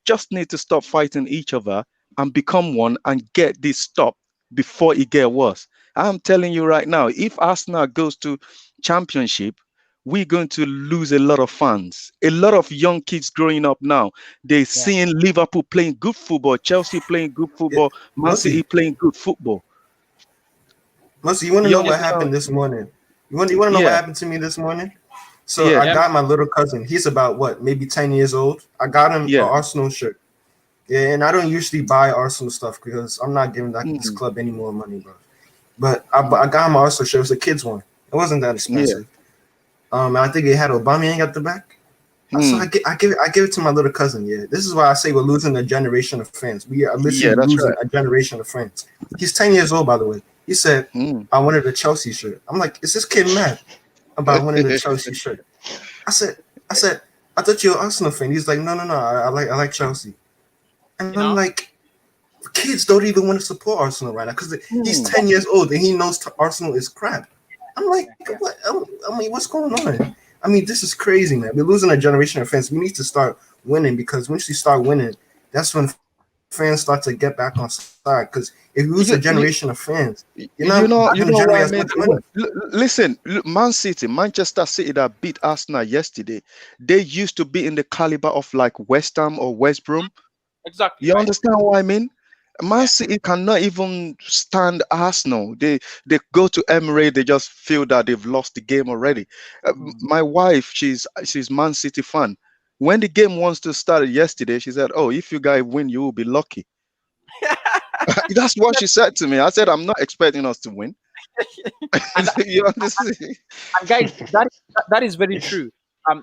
just need to stop fighting each other and become one and get this stopped before it get worse. I'm telling you right now, if Arsenal goes to championship, we're going to lose a lot of fans. A lot of young kids growing up now, they're yeah. seeing Liverpool playing good football, Chelsea playing good Yeah, football, Man City Mercy, playing good football. Mercy, you want to You know what understand? happened this morning? You want to know what Yeah, happened to me this morning? So yeah, I Yeah. got my little cousin. He's about what, maybe 10 years old. I got him an yeah. Arsenal shirt. Yeah, and I don't usually buy Arsenal stuff because I'm not giving this Mm, club any more money, bro. But I got him an Arsenal shirt. It was a kid's one. It wasn't that yeah. expensive. And I think it had Aubameyang at the back. So Mm, I give it to my little cousin. Yeah, this is why I say we're losing a generation of fans. We are yeah, literally that's losing right. a generation of fans. He's 10 years old, by the way. He said, Mm. "I wanted a Chelsea shirt." I'm like, "Is this kid mad about winning the Chelsea shirt?" I said, "I said, I thought you're an Arsenal fan." He's like, "No, no, no. I like Chelsea." And You I'm know. like, kids don't even want to support Arsenal right now because he's Mm. 10 years old and he knows Arsenal is crap. I'm like, Yeah. what? I mean, what's going on? I mean, this is crazy, man. We're losing a generation of fans. We need to start winning, because once you start winning, that's when fans start to get back on side. Because if you lose a You, you, generation of fans, you're you not know, going you to know generate what I as mean. much money. Listen, Man City, Manchester City that beat Arsenal yesterday. They used to be in the caliber of like West Ham or West Brom. Exactly, You right? understand what I mean? Man Yeah. City cannot even stand Arsenal. They go to Emirates, they just feel that they've lost the game already. Mm. My wife, she's Man City fan. When the game wants to start yesterday, she said, "Oh, if you guys win, you will be lucky." That's what she said to me. I said, "I'm not expecting us to win." and You understand? And guys, that is very true.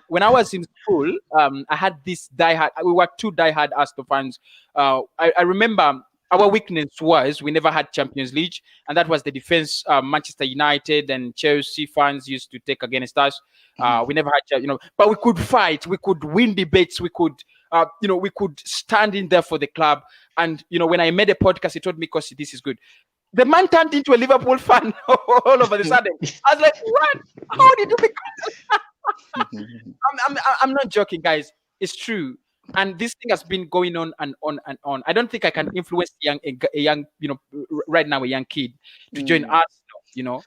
When I was in school, I had this diehard. We were two diehard Arsenal fans. I remember our weakness was we never had Champions League, and that was the defense. Manchester United and Chelsea fans used to take against us. We never had, but we could fight. We could win debates. We could, we could stand in there for the club. And when I made a podcast, he told me, "Because this is good." The man turned into a Liverpool fan all over the sudden. I was like, "What? How did you become?" I'm not joking, guys. It's true, and this thing has been going on and on and on. I don't think I can influence a young, right now a young kid to join Mm. Arsenal.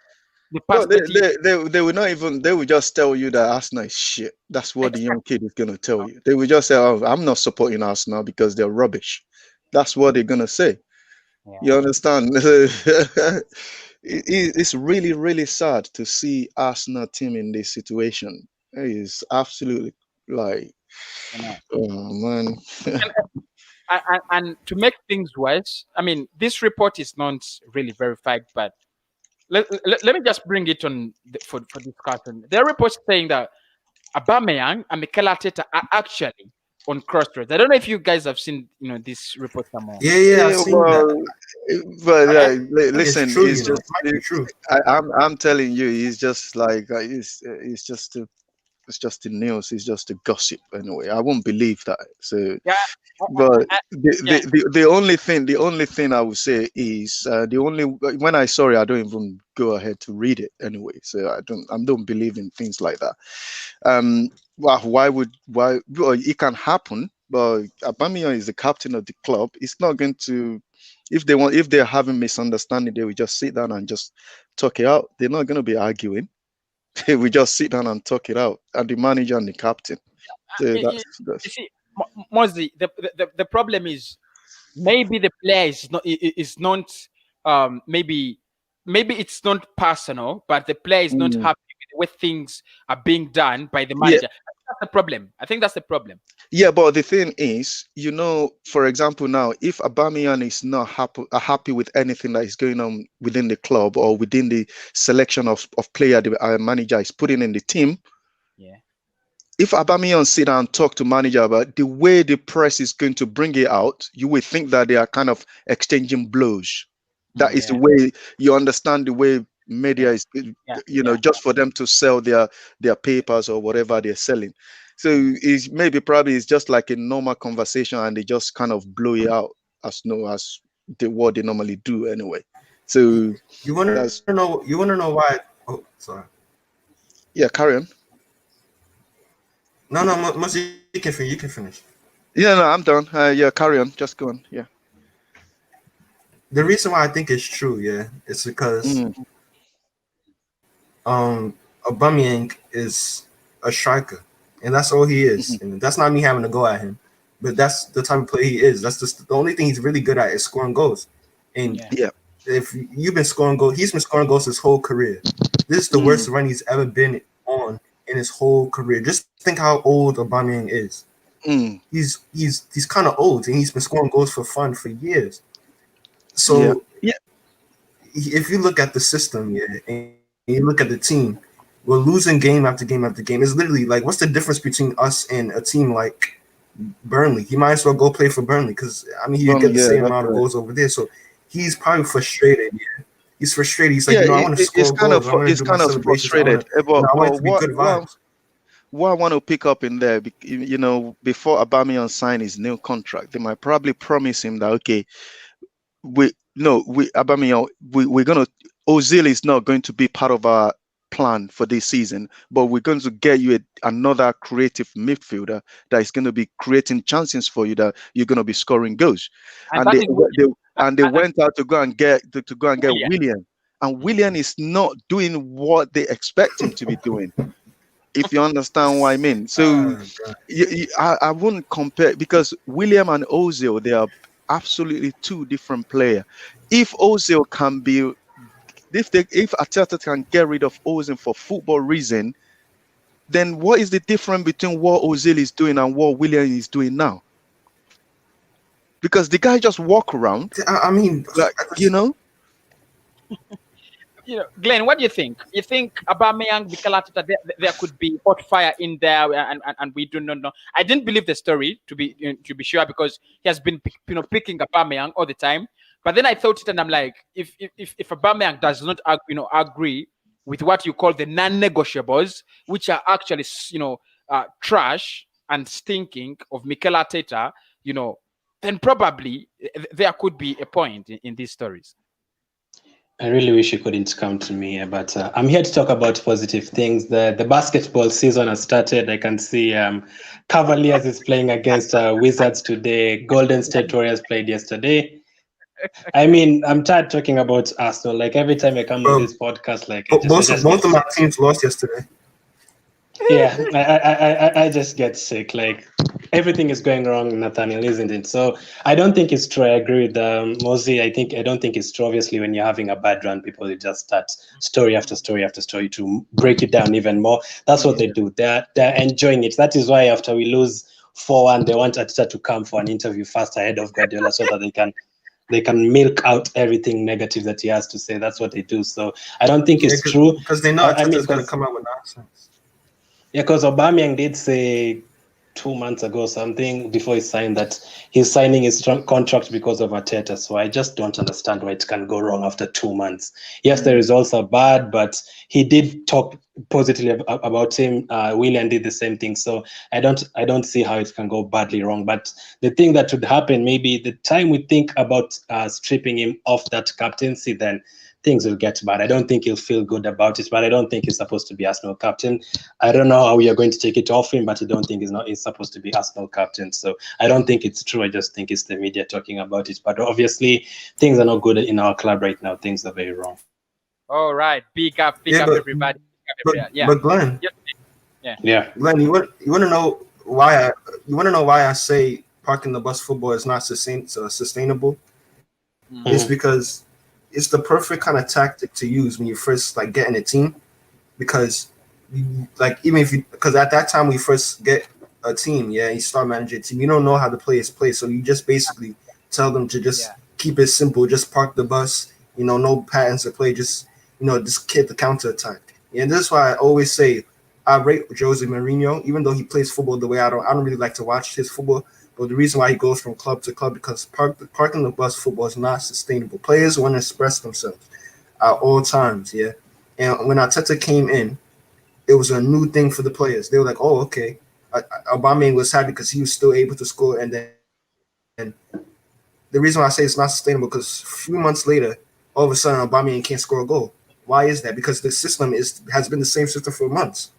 The No, past 30 years. they will not even, they will just tell you that Arsenal is shit. That's what the young kid is gonna tell you. They will just say, "Oh, I'm not supporting Arsenal because they're rubbish." That's what they're gonna say. You understand? It's really, really sad to see Arsenal team in this situation. It is absolutely like, Yeah. oh man. And to make things worse, I mean, this report is not really verified, but let me just bring it on for discussion. There are reports saying that Aubameyang and Mikel Arteta are actually on crossroads. I don't know if you guys have seen, this report somewhere. Yeah, I've Yeah, seen that. well, but I think it's listen, true, it's It just, might be true. I'm telling you, it's just like, it's just the news, it's just the gossip anyway. I won't believe that. So, Yeah, but yeah, the only thing I would say is, the only, when I saw it, I don't even go ahead to read it anyway. So I don't believe in things like that. Well, well, it can happen, but Aubameyang is the captain of the club. It's not going to, if they're having misunderstanding, they will just sit down and just talk it out. They're not going to be arguing. They will just sit down and talk it out, and the manager and the captain. So you, you you that's see, Mostly the problem is maybe the player is not maybe it's not personal, but the player is not mm, happy with the way things are being done by the yeah. manager. That's the problem. I think that's the problem. Yeah, but the thing is, for example, now if Aubameyang is not happy with anything that is going on within the club or within the selection of player the manager is putting in the team, Yeah. if Aubameyang sit down and talk to manager about the way the press is going to bring it out, you will think that they are kind of exchanging blows. That is the Yeah. way you understand the way media Yeah. is, Yeah. Yeah. just for them to sell their papers or whatever they're selling. So it's maybe probably it's just like a normal conversation and they just kind of blow it out as what they normally do anyway. So You want to that's, know? You want to know why? Oh, sorry. yeah, carry on. No, Must you can finish. You can finish. Yeah, no, I'm done. Yeah, carry on. Just go on. Yeah. The reason why I think it's true, yeah, it's because Mm, Aubameyang is a striker, and that's all he is. mhm. And that's not me having to go at him, but that's the type of player he is. That's just the only thing he's really good at is scoring goals. And Yeah. Yeah. if you've been scoring goals, he's been scoring goals his whole career. This is the Mm, worst run he's ever been on in his whole career. Just think how old Aubameyang is. mm. He's kind of old, and he's been scoring goals for fun for years. Yeah. So Yeah. if you look at the system, yeah, and you look at the team, we're losing game after game after game. It's literally like, what's the difference between us and a team like Burnley? He might as well go play for Burnley because I mean you Burnley, get the yeah, same that's amount of right. goals over there. So he's probably frustrated. Yeah, he's frustrated. He's like, Yeah, I want to it's score goals. I want to it's do my kind of celebrations. frustrated. I want it But to be good vibes. what I want to pick up in there, before Aubameyang sign his new contract, they might probably promise him that, okay, we no we Aubameyang we're gonna, Ozil is not going to be part of our plan for this season, but we're going to get you another creative midfielder that is going to be creating chances for you, that you're going to be scoring goals. And And that they, is what they went out to go and get Willian. Willian, and Willian is not doing what they expect him to be doing. If you understand what I mean. So I wouldn't compare, because William and Ozil, they are absolutely two different players. If Ozil can be, if Arteta can get rid of Ozil for football reason, then what is the difference between what Ozil is doing and what William is doing now? Because the guy just walk around. I mean, Like, you know. Glenn, what do you think? You think Aubameyang, Mikel Arteta, there could be hot fire in there, and we do not know. I didn't believe the story, to be sure, because he has been picking Aubameyang all the time. But then I thought it, and I'm like, if Aubameyang does not agree with what you call the non-negotiables, which are actually trash and stinking of Mikel Arteta, then probably there could be a point in these stories. I really wish you couldn't come to me, but I'm here to talk about positive things. The basketball season has started. I can see Cavaliers is playing against Wizards today. Golden State Warriors played yesterday. I mean, I'm tired talking about Arsenal. Like, every time I come on this podcast, like, both of my teams lost yesterday. Yeah, I just get sick. Like, everything is going wrong, Nathaniel, isn't it? So I don't think it's true. I agree with Mozi. I don't think it's true. Obviously, when you're having a bad run, people will just start story after story after story to break it down even more. That's what they do. They're enjoying it. That is why after we lose 4-1, they want Arteta to come for an interview fast ahead of Guardiola, so that they can milk out everything negative that he has to say. That's what they do. So I don't think it's true. Because they know Arteta's going to come out with nonsense. Yeah, because Aubameyang did say 2 months ago something before he signed that he's signing his contract because of Arteta. So I just don't understand why it can go wrong after 2 months. Yes, the results are bad, but he did talk positively about him. Willian did the same thing. So I don't see how it can go badly wrong. But the thing that would happen, maybe the time we think about stripping him off that captaincy, then things will get bad. I don't think he'll feel good about it, but I don't think he's supposed to be Arsenal captain. I don't know how we are going to take it off him, but I don't think he's supposed to be Arsenal captain. So I don't think it's true. I just think it's the media talking about it. But obviously, things are not good in our club right now. Things are very wrong. All right, big up everybody. But Glenn, Glenn, you want to know why I say parking the bus football is not sustainable? Mm-hmm. It's because it's the perfect kind of tactic to use when you first get in a team, because because at that time we first get a team, you start managing a team, you don't know how the players play, so you just basically tell them to just keep it simple, just park the bus, no patterns of play, just hit the counter attack. And this is why I always say I rate Jose Mourinho, even though he plays football the way I don't really like to watch his football. But the reason why he goes from club to club, because parking the bus football is not sustainable. Players want to express themselves at all times, And when Arteta came in, it was a new thing for the players. They were like, oh, okay. Aubameyang was happy because he was still able to score. And then the reason why I say it's not sustainable, because a few months later, all of a sudden, Aubameyang can't score a goal. Why is that? Because the system has been the same system for months.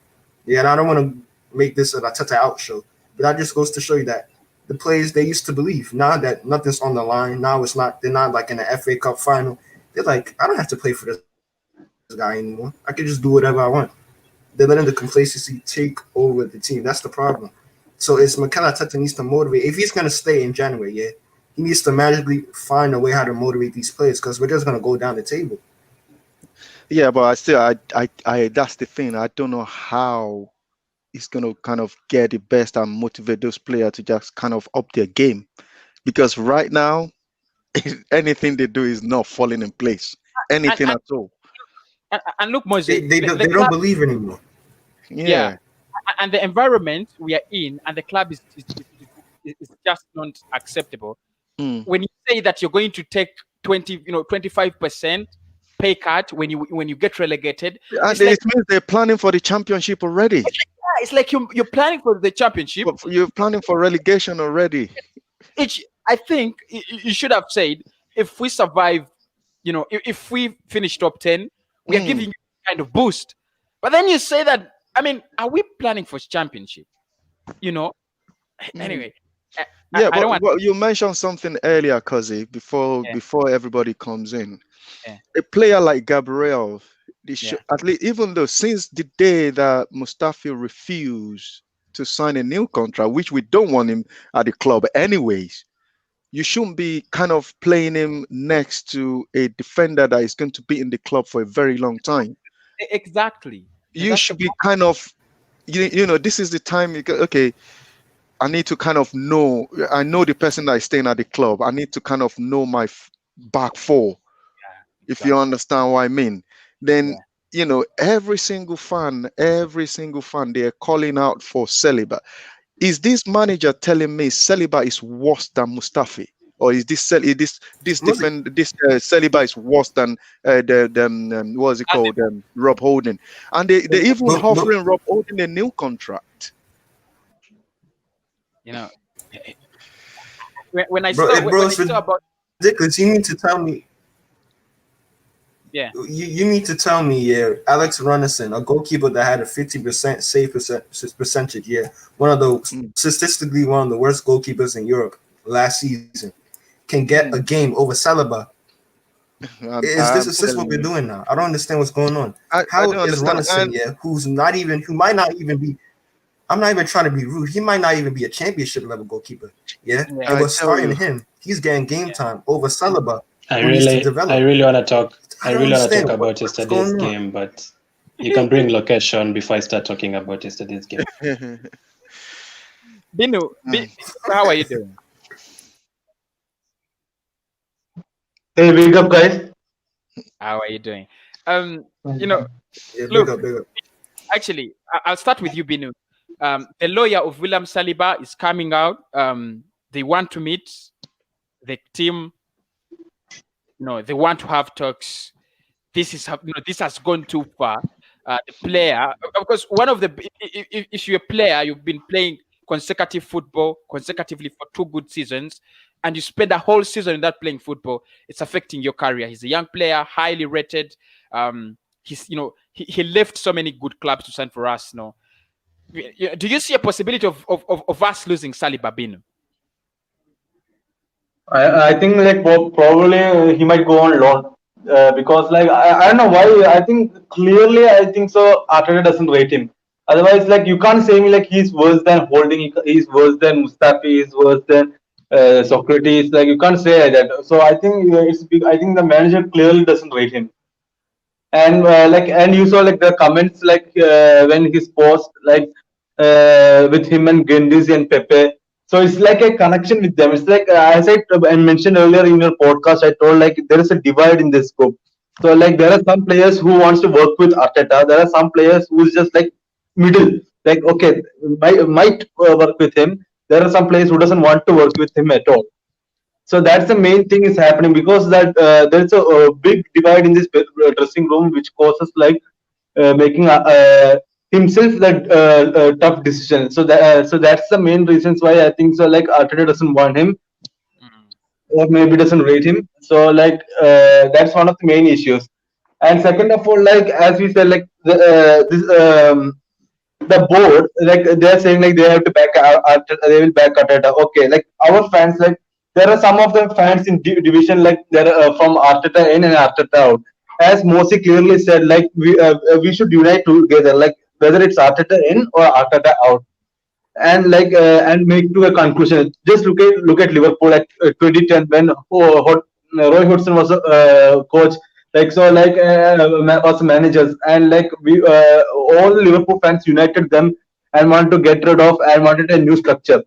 And I don't want to make this an Arteta out show, but that just goes to show you that the players, they used to believe. Now that nothing's on the line, now it's not. They're not like in the FA Cup final. They're like, I don't have to play for this guy anymore. I can just do whatever I want. They're letting the complacency take over the team. That's the problem. So it's Mikel Arteta needs to motivate. If he's going to stay in January, he needs to magically find a way how to motivate these players, because we're just going to go down the table. Yeah, but I that's the thing. I don't know how he's going to kind of get the best and motivate those players to just kind of up their game, because right now, anything they do is not falling in place. Anything at all. And look, Moses, they don't believe anymore. Yeah. And the environment we are in, and the club is just not acceptable. When you say that you're going to take 25% pay cut when you get relegated, and it means they're planning for the championship already. It's like you're planning for the championship. You're planning for relegation already. I think you should have said, if we survive, if we finish top 10, we are giving you kind of boost. But then you say that, I mean, are we planning for championship? You know. Anyway, Yeah, I don't want. but you mentioned something earlier, Kazi, Yeah. before everybody comes in. Yeah. A player like Gabriel, Yeah. at least, even though since the day that Mustafi refused to sign a new contract, which we don't want him at the club anyways, you shouldn't be kind of playing him next to a defender that is going to be in the club for a very long time. Exactly. You That's should the be kind of, you know, this is the time. Okay, I need to kind of know. I know the person that is staying at the club. I need to kind of know my back four. If you understand what I mean, then you know every single fan, they are calling out for Saliba. Is this manager telling me Saliba is worse than Mustafi, or is this Saliba is worse than what's it called, Rob Holding? And they even offering Rob Holding a new contract. You know, when I Bro, saw, bro, when I it's saw about, ridiculous. You need to tell me. yeah, You need to tell me, yeah, Alex Rúnarsson, a goalkeeper that had a 50% save percentage, yeah, one of the statistically one of the worst goalkeepers in Europe last season, can get a game over Saliba. Is this what we're doing now? I don't understand what's going on. How is Rúnarsson, yeah, who might not even be, I'm not even trying to be rude, he might not even be a championship level goalkeeper, yeah, and we're starting him. He's getting game time over Saliba. I really want to talk. I really want to talk about yesterday's game, but you can bring location before I start talking about yesterday's game. Binu, how are you doing? Hey, big up, guys. How are you doing? You know, Yeah, look, big up. actually, I'll start with you, Binu. The lawyer of William Saliba is coming out. They want to meet the team. No, they want to have talks. This has gone too far. The player, of course, one of the if you're a player, you've been playing consecutively for 2 good seasons, and you spend a whole season not playing football. It's affecting your career. He's a young player, highly rated. He left so many good clubs to sign for us. No, do you see a possibility of us losing Saliba, Binu? I think like probably he might go on loan because like I don't know why. I think clearly I think so. Arteta doesn't rate him. Otherwise, like you can't say me like he's worse than Holding. He's worse than Mustafi. He's worse than Socrates. Like you can't say that. So I think I think the manager clearly doesn't rate him. And and you saw like the comments like when his post like with him and Gendis and Pepe. So it's like a connection with them. It's like as I mentioned earlier in your podcast, I told like there is a divide in this group. So like there are some players who wants to work with Arteta. There are some players who's just like middle. Like okay, might work with him. There are some players who doesn't want to work with him at all. So that's the main thing is happening because that there's a big divide in this dressing room, which causes like making himself that tough decision. So that's the main reasons why I think so. Like Arteta doesn't want him, or maybe doesn't rate him. So like that's one of the main issues. And second of all, like as we said, like the board, like they're saying like they have to back they will back Arteta. Okay, like our fans, like there are some of the fans in division like they're from Arteta in and Arteta out. As Mosi clearly said, like we should unite together, like whether it's Arteta in or Arteta out, and like and make to a conclusion. Just look at Liverpool at 2010 when Roy Hodgson was coach. Like so, like was managers, and like we all Liverpool fans united them and wanted to get rid of and wanted a new structure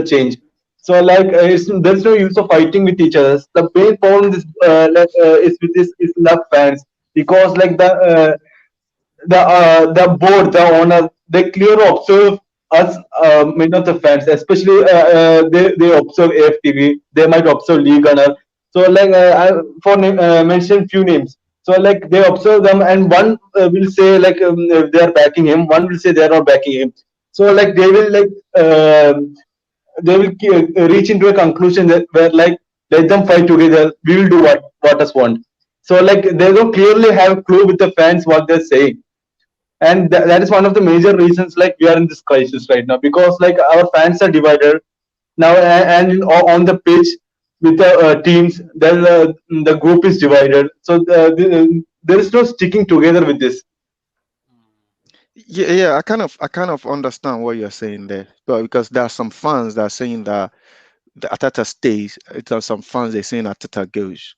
change. So like there's no use of fighting with each other. The main problem is is with this is love fans because like the board, the owner, they clearly observe us, many of the fans, especially they observe AFTV, they might observe League Gunner. So like mention few names. So like they observe them, and one will say like they are backing him, one will say they are not backing him. So like they will like reach into a conclusion that where like let them fight together. We will do what us want. So like they don't clearly have a clue with the fans what they're saying, and that is one of the major reasons like we are in this crisis right now, because like our fans are divided now, on the pitch with the teams, then the group is divided. So there is no sticking together with this. Yeah, I kind of understand what you're saying there, but because there are some fans that are saying that the Atata stays, there are some fans they're saying Atata goes.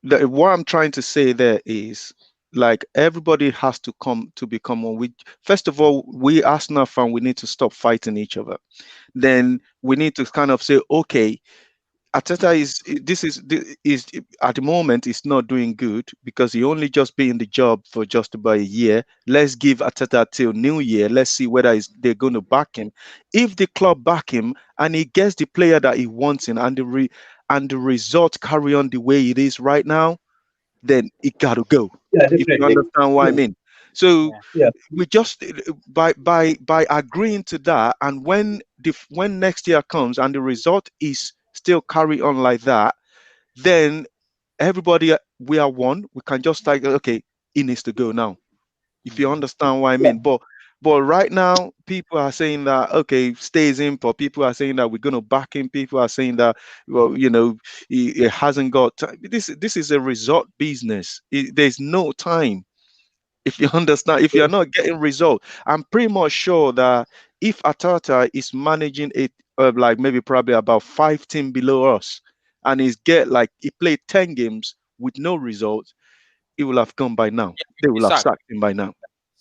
What I'm trying to say there is like everybody has to come to become one. We first of all, we Arsenal fan, we need to stop fighting each other. Then we need to kind of say, okay, Ateta is at the moment is not doing good because he only just been in the job for just about a year. Let's give Ateta till New Year. Let's see whether they're going to back him. If the club back him and he gets the player that he wants in, and the result carry on the way it is right now, then it got to go. Yeah, If you definitely. understand what I Yeah. mean. So Yeah. we just by agreeing to that, and when next year comes and the result is still carry on like that, then everybody we are one. We can just like, okay, he needs to go now. If you understand what I Yeah. mean. But right now, people are saying that okay, stays in. But people are saying that we're going to back him. People are saying that, well, he hasn't got time. This is a result business. There's no time. If you understand, if you're not getting result, I'm pretty much sure that if Atata is managing it, like maybe probably about 5 teams below us, and he played 10 games with no result, he will have gone by now. They Be will have sacked. sacked him by now.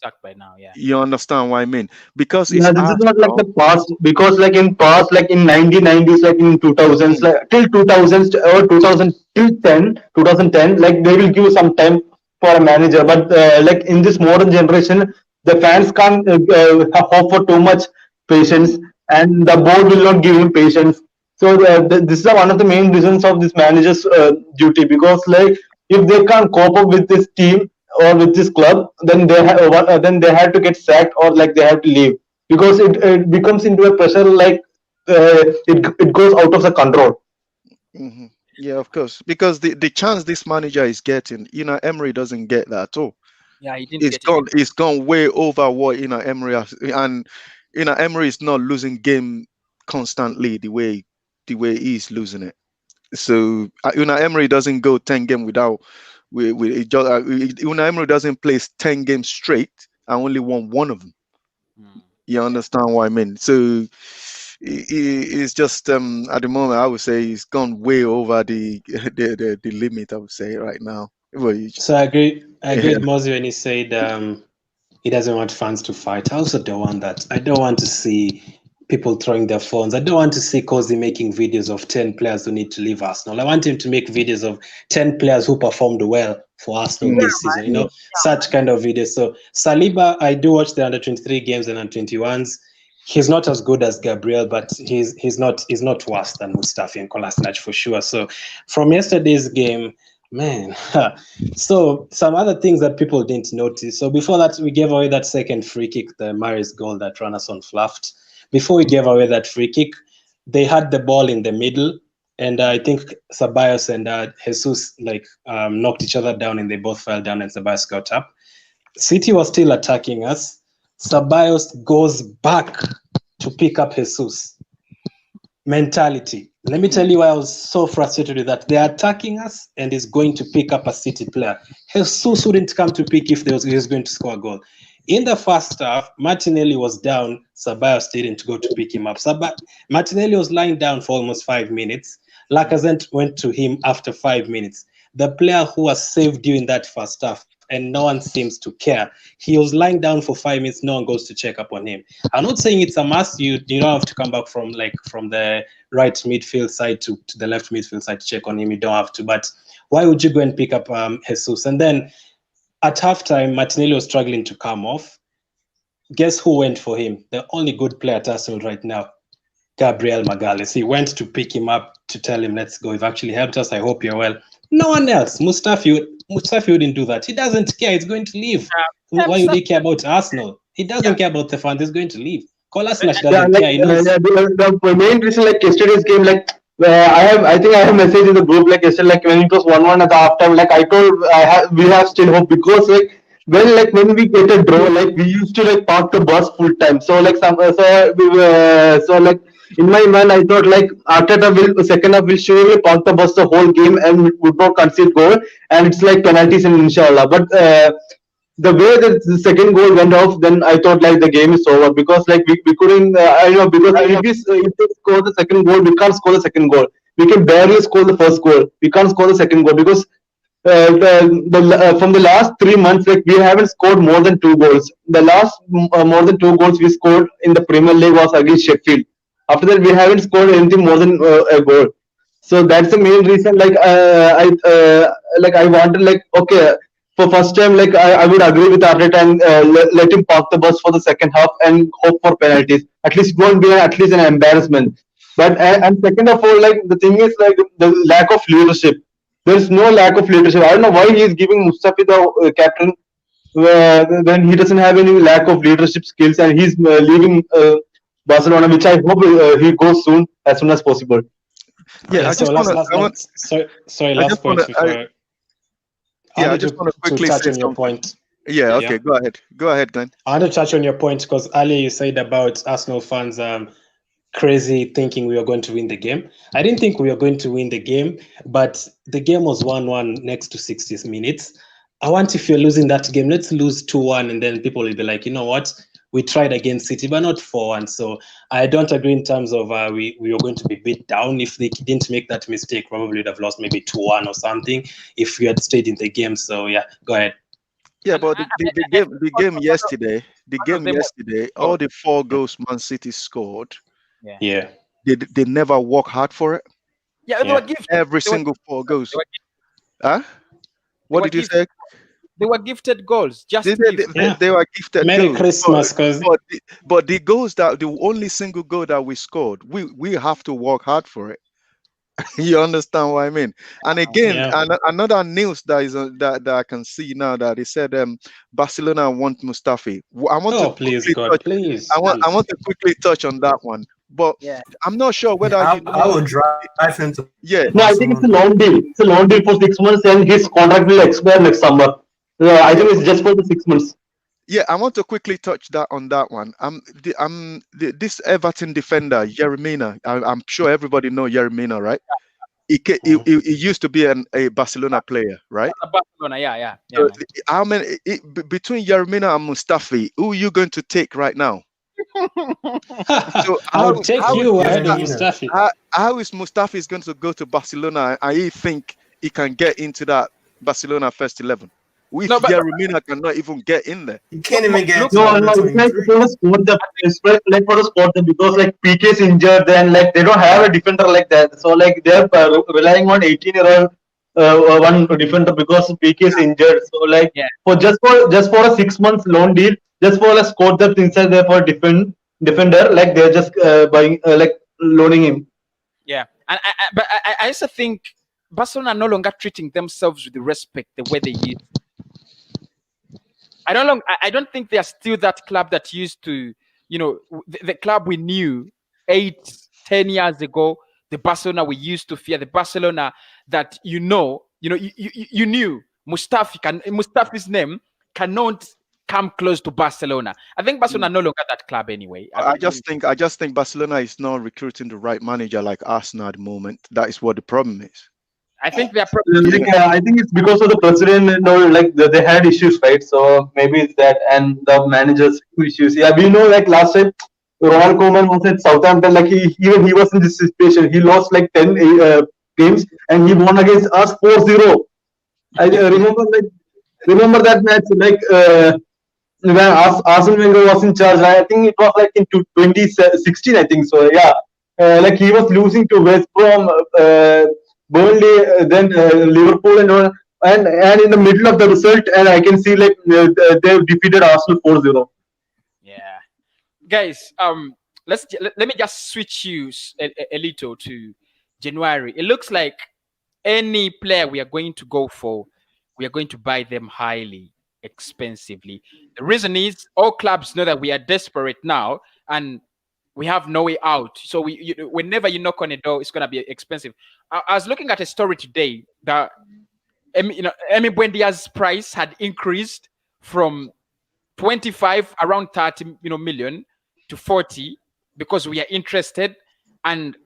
Sacked by now. Yeah. You understand what I mean? Because Yeah, it's this is not like the Arsenal. past, because like in past, like in 1990s, like in 2000s, Mm, like till 2000s or 2000 till 2010, like they will give some time for a manager. But like in this modern generation, the fans can't hope for too much patience, and the board will not give him patience. So this is one of the main reasons of this manager's duty, because like if they can't cope up with this team or with this club, then then they have to get sacked, or like they have to leave, because it becomes into a pressure, like it goes out of the control. mhm. Yeah, of course. Because the chance this manager is getting, Emery doesn't get that at all. Yeah, he didn't It's get it. gone. It's gone way over what Emery has, and Emery is not losing game constantly the way he's losing it. So Emery doesn't go 10 games without. With it just, Emery doesn't play 10 games straight and only won one of them. Mm. You understand what I mean? So it's just at the moment I would say he's gone way over the limit. I would say right now. Well, So I agree. I agree yeah. with Mozi when he said he doesn't want fans to fight. I also don't want that. I don't want to see people throwing their phones. I don't want to see Cozy making videos of 10 players who need to leave Arsenal. I want him to make videos of 10 players who performed well for Arsenal Mm, this season. yeah. Such kind of videos. So Saliba, I do watch the under 23 games and under 21s. He's not as good as Gabriel, but he's not worse than Mustafi and Kolasinac for sure. So from yesterday's game, man. So some other things that people didn't notice. So before that, we gave away that second free kick, the Maris goal that Rúnarsson fluffed. Before we gave away that free kick, they had the ball in the middle, and I think Ceballos and Jesus knocked each other down, and they both fell down, and Ceballos got up. City was still attacking us. Ceballos goes back to pick up Jesus. Mentality. Let me tell you why I was so frustrated with that. They're attacking us and is going to pick up a City player. Jesus wouldn't come to pick if he was going to score a goal. In the first half, Martinelli was down. Ceballos didn't go to pick him up. Martinelli was lying down for almost 5 minutes. Lacazette went to him after 5 minutes. The player who was saved during that first half, and no one seems to care. He was lying down for 5 minutes. No one goes to check up on him. I'm not saying it's a must. You don't have to come back from the right midfield side to the left midfield side to check on him. You don't have to. But why would you go and pick up Jesus? And then at halftime, Martinelli was struggling to come off. Guess who went for him? The only good player at Arsenal right now, Gabriel Magalhaes. He went to pick him up to tell him, let's go. You've actually helped us. I hope you're well. No one else. Mustafi wouldn't do that. He doesn't care. He's going to leave. Why would he care about Arsenal? He doesn't care about the fans. He's going to leave. Kolasinac doesn't care. He knows. The main reason, like yesterday's game, like I think I have messaged in the group like yesterday, like when it was 1-1 at the half time, like I told we have still hope because when we get a draw, like we used to like park the bus full time. So like so like in my mind I thought like Arteta will second half will surely park the bus the whole game and would not concede goal, and it's like penalties and inshallah. But the way that the second goal went off, then I thought like the game is over because like we couldn't. I know because if we score the second goal, we can't score the second goal. We can barely score the first goal. We can't score the second goal because from the last 3 months, like we haven't scored more than 2 goals. The last more than 2 goals we scored in the Premier League was against Sheffield. After that, we haven't scored anything more than a goal. So that's the main reason. I wanted like okay for first time like I would agree with Arteta and let him park the bus for the second half and hope for penalties. At least it won't be at least an embarrassment. But and second of all, like the thing is like the lack of leadership. There is no lack of leadership. I don't know why he is giving Mustafi the captain when he doesn't have any lack of leadership skills and he's leaving Barcelona, which I hope he goes soon as soon as possible. Yeah, I so just want to. sorry, I last just point wanna- before. Yeah, I just want to quickly touch say on your something. point. Yeah, okay, Yeah. go ahead. Go ahead, Glenn. I want to touch on your point because earlier you said about Arsenal fans crazy thinking we were going to win the game. I didn't think we were going to win the game, but the game was 1-1 next to 60 minutes. I want, if you're losing that game, let's lose 2-1, and then people will be like, you know what? We tried against City, but not 4-1. So I don't agree in terms of we were going to be beat down. If they didn't make that mistake, probably would have lost maybe 2-1 or something if we had stayed in the game. So yeah, go ahead. Yeah, but the game yesterday, all the 4 goals Man City scored, Yeah. they never work hard for it. Yeah, they were gifted. Every They were- single 4 goals. they were- Huh? What were did you gifted. say? They were gifted goals. Just Yeah. They were gifted Merry goals. Christmas, because But the goals the only single goal that we scored, we have to work hard for it. You understand what I mean? And again, Yeah. another news that is that I can see now that they said Barcelona want Mustafi. I want Oh, to please, quickly God, touch. please. I want to quickly touch on that one, but Yeah. I'm not sure whether I you know. would drive him to Yeah, No, I think it's a long deal. It's a long deal for 6 months, and his contract will expire next summer. I think it's just for the 6 months. yeah. I want to quickly touch that on that one. This Everton defender Jeremina. I'm sure everybody know Jeremina, right? He used to be a Barcelona player, right? Barcelona. Yeah. So Man. how many between Jeremina and Mustafi, who are you going to take right now? So I'll take you ahead of Mustafi. How is Mustafi is going to go to Barcelona and he think he can get into that Barcelona first 11? If Jeremina cannot even get in there. You can't even get into No, it's like for the sport because like PK is injured, then like they don't have a defender like that. So like they're relying on 18-year-old one defender because PK is injured. So like for just for a 6 months loan deal, just for a squad depth inside there for defender, like they're just buying like loaning him. Yeah, but I also think Barcelona are no longer treating themselves with the respect the way they used. I don't think they are still that club that used to, the club we knew 8-10 years ago, the Barcelona we used to fear, the Barcelona that you knew Mustafi's name cannot come close to Barcelona. I think Barcelona are no longer that club anyway. I just think Barcelona is not recruiting the right manager like Arsenal at the moment. That is what the problem is. I think they're probably I think it's because of the president and all, like they had issues, right? So maybe it's that and the managers issues. Yeah, we know like last time Ronald Koeman was at Southampton, like he was in this situation. He lost like 10 games and he won against us 4-0. I remember that match like when Arsene Wenger was in charge. I think it was like in 2016, I think so. Yeah, like he was losing to West Brom. Burnley, then Liverpool, and in the middle of the result, and I can see like they've defeated Arsenal 4-0. Yeah, guys. Let me just switch you a little to January. It looks like any player we are going to go for, we are going to buy them highly expensively. The reason is all clubs know that we are desperate now, and we have no way out. So whenever you knock on a door, it's gonna be expensive. I was looking at a story today that Emi Buendia's price had increased from 25 around 30 million to 40 because we are interested. And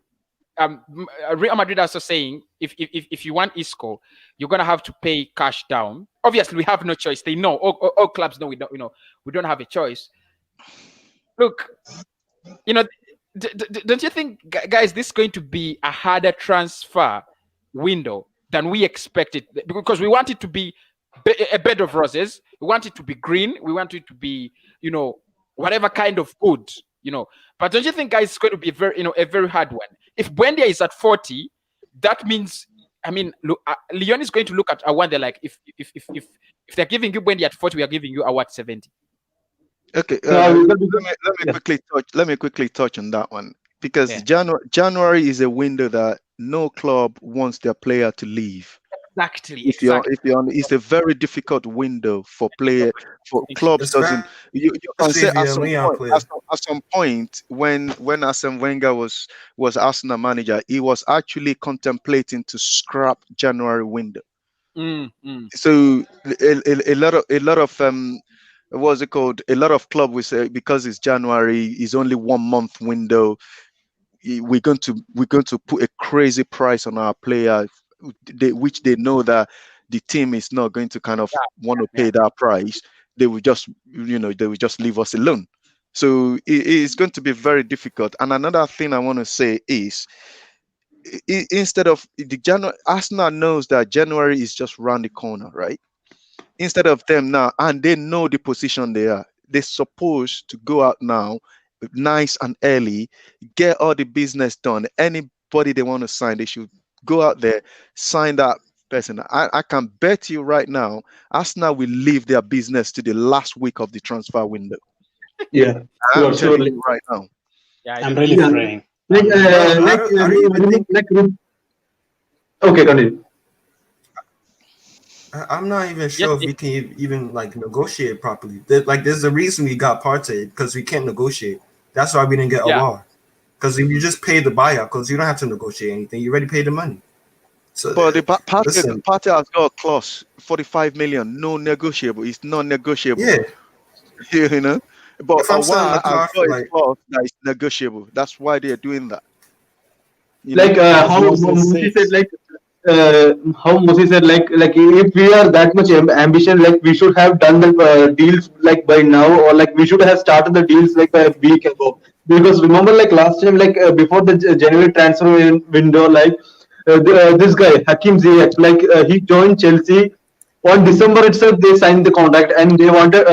Real Madrid also saying if you want Isco, you're gonna have to pay cash down. Obviously, we have no choice. They know all clubs know we don't have a choice. Look, don't you think, guys, this is going to be a harder transfer window than we expected? Because we want it to be a bed of roses. We want it to be green. We want it to be, whatever kind of good, But don't you think, guys, it's going to be a very hard one? If Buendia is at 40, that means, look, Lyon is going to look at a one. They're like, if they're giving you Buendia at 40, we are giving you a 70. Okay, let me quickly touch on that one, because January is a window that no club wants their player to leave. Exactly. It's a very difficult window for clubs. You can say at some point when Arsene Wenger was Arsenal manager, he was actually contemplating to scrap January window. So a lot of what's it called? A lot of clubs will say, because it's January, it's only 1 month window, we're going to put a crazy price on our player, which they know that the team is not going to kind of want to pay that price. They will just leave us alone. So it's going to be very difficult. And another thing I want to say is, instead of Arsenal knows that January is just round the corner, right? Instead of them now, and they know the position they are, they're supposed to go out now, nice and early, get all the business done. Anybody they want to sign, they should go out there, sign that person. I can bet you right now, Arsenal will leave their business to the last week of the transfer window. Yeah, I'm telling you right now. Yeah, I'm really praying. Okay, continue. I'm not even sure if we can even negotiate properly. There's a reason we got Partey, because we can't negotiate. That's why we didn't get Aouar. Because if you just pay the buyout, because you don't have to negotiate anything, you already paid the money. So, but the Partey has got a clause, 45 million, no negotiable. It's non-negotiable. Yeah, But Aouar has got a clause that is negotiable. That's why they're doing that. How Musi said, if we are that much ambition, we should have done the deals by now, or we should have started the deals by a week ago. Because remember, last time, before the January transfer window, this guy Hakim Ziyech, he joined Chelsea on December itself. They signed the contract, and they wanted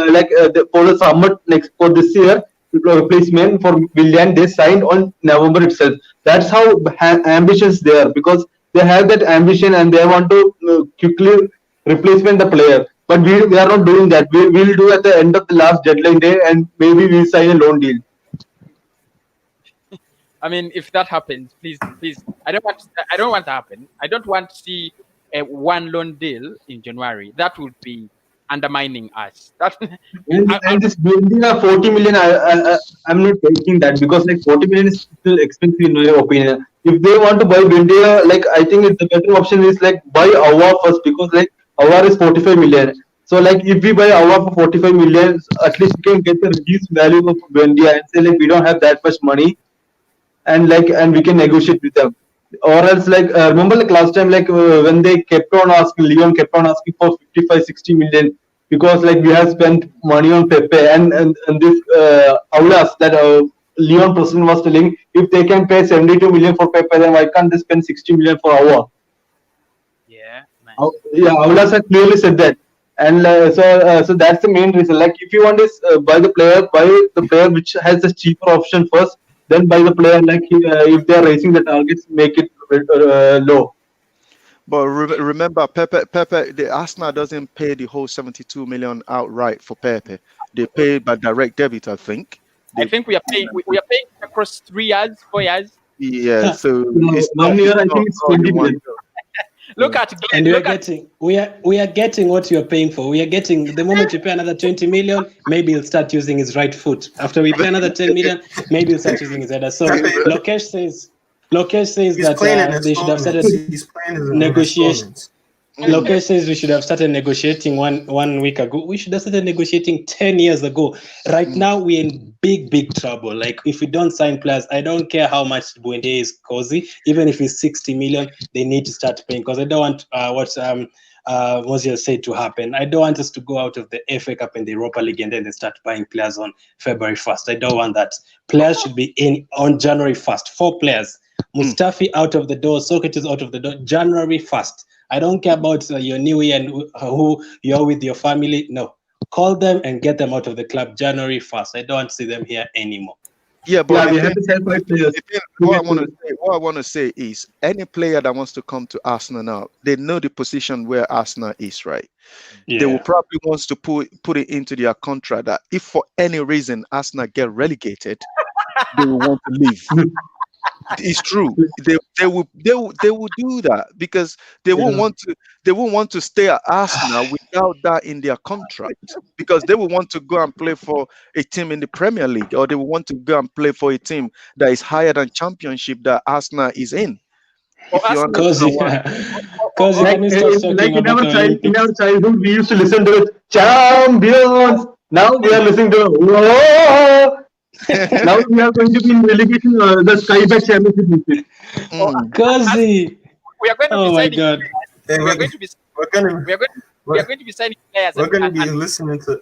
for the summer for this year replacement for Willian. They signed on November itself. That's how ambitious they are, because they have that ambition and they want to quickly replacement the player. But we are not doing that. We will do at the end of the last deadline day, and maybe we'll sign a loan deal. If that happens, please, I don't want to happen. I don't want to see a one loan deal in January. That would be undermining us. And this building of 40 million, I'm not taking that, because 40 million is still expensive in my opinion. If they want to buy Buendia, I think the better option is buy Aouar first, because Aouar is 45 million. So if we buy Aouar for 45 million, at least we can get the reduced value of Buendia and say we don't have that much money, and we can negotiate with them. Or else remember last time when they kept on asking, Lyon kept on asking for 55-60 million, because we have spent money on Pepe and this Aulas that Lyon president was telling, if they can pay 72 million for Pepe, then why can't they spend 60 million for Aouar? Aulas had clearly said that. And so that's the main reason. If you want to buy the player which has the cheaper option first, then buy the player. If they are raising the targets, make it low. But remember, the Arsenal doesn't pay the whole 72 million outright for Pepe. They pay by direct debit, I think. I think we are paying across 3 years, 4 years. Yeah, so 1 year, I think it's 20 million. Look at And Glenn. Look at we are getting what you're paying for. We are getting the moment we pay another 20 million, maybe he'll start using his right foot. After we pay another 10 million, maybe he'll start using his header. So Lokesh says He's that playing in they should have started installments. He's playing in negotiation. installments. Lokesh says we should have started negotiating one week ago. We should have started negotiating 10 years ago. Right now, we're in big trouble. Like, if we don't sign players, I don't care how much Buendia is cozy. Even if it's 60 million, they need to start paying. Because I don't want what Mosier said to happen. I don't want us to go out of the FA Cup and the Europa League and then they start buying players on February 1st. I don't want that. Players should be in on January 1st. 4 players. Mustafi out of the door. Socrates out of the door. January 1st. I don't care about your new year and who you're with your family. No, call them and get them out of the club January 1st. I don't want to see them here anymore. Yeah, but we have to sell 5 players. what I want to say is any player that wants to come to Arsenal now, they know the position where Arsenal is, right? Yeah. They will probably wants to put it into their contract that if for any reason Arsenal get relegated, they will want to leave. It's true. They will do that because they won't want to stay at Arsenal without that in their contract, because they will want to go and play for a team in the Premier League, or they will want to go and play for a team that is higher than Championship that Arsenal is in. Because Like, when you start talking like in about our the childhood, we used to listen to it, champions. Now we are listening to whoa. Now we are going to be in relegation, the Sky Bet Championship. Cozy. we are going to Oh be my signing. God. Hey, We are going to be. We are going to be signing players We're going to be and listening to.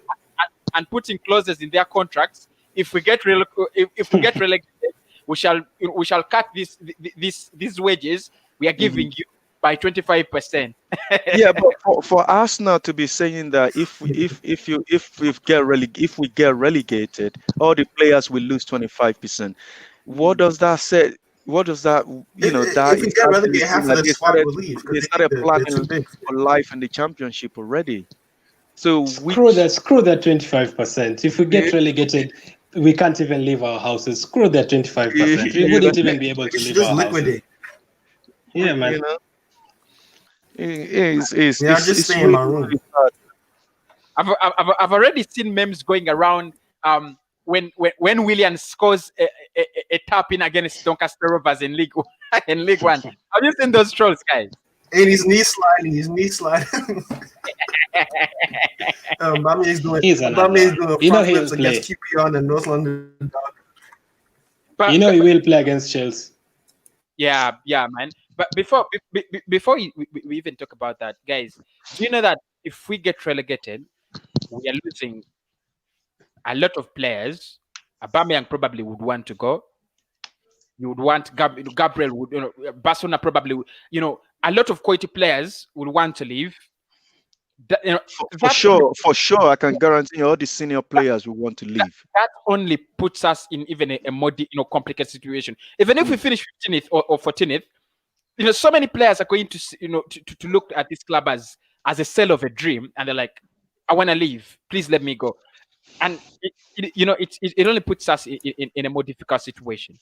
putting clauses in their contracts. If we get relegated, we shall cut these wages we are giving you by 25%. Yeah, but for Arsenal to be saying that if we get relegated, all the players will lose 25%. What does that say? What does that that If we is get actually relegated, half saying of that the squad will leave. they started They're planning too big. for life in the Championship already. So Screw that 25%. If we get relegated, we can't even leave our houses. Screw that 25%. We wouldn't even be able to It's leave just our liquidate. houses. Yeah, man. you know, it's Yeah, I'm just it's staying in my really, room. really hard. I've already seen memes going around. When Willian scores a tap in against Doncaster Rovers in League One. Have you seen those trolls, guys? And he's knee sliding. Aubameyang's doing. He's an Aubameyang's doing You know front he'll flips against play. QPR and the North London Dog. But, You know he will play against Chelsea. yeah, man. But before we even talk about that, guys, do you know that if we get relegated, we are losing a lot of players? Aubameyang probably would want to go. You would want Gabriel would, Barcelona probably, a lot of quality players would want to leave. For sure, I can guarantee you all the senior players will want to leave. That only puts us in even a more complicated situation. Even if we finish 15th or 14th, so many players are going to to look at this club as a sale of a dream, and they're like, I want to leave, please let me go. And it only puts us in a more difficult situation.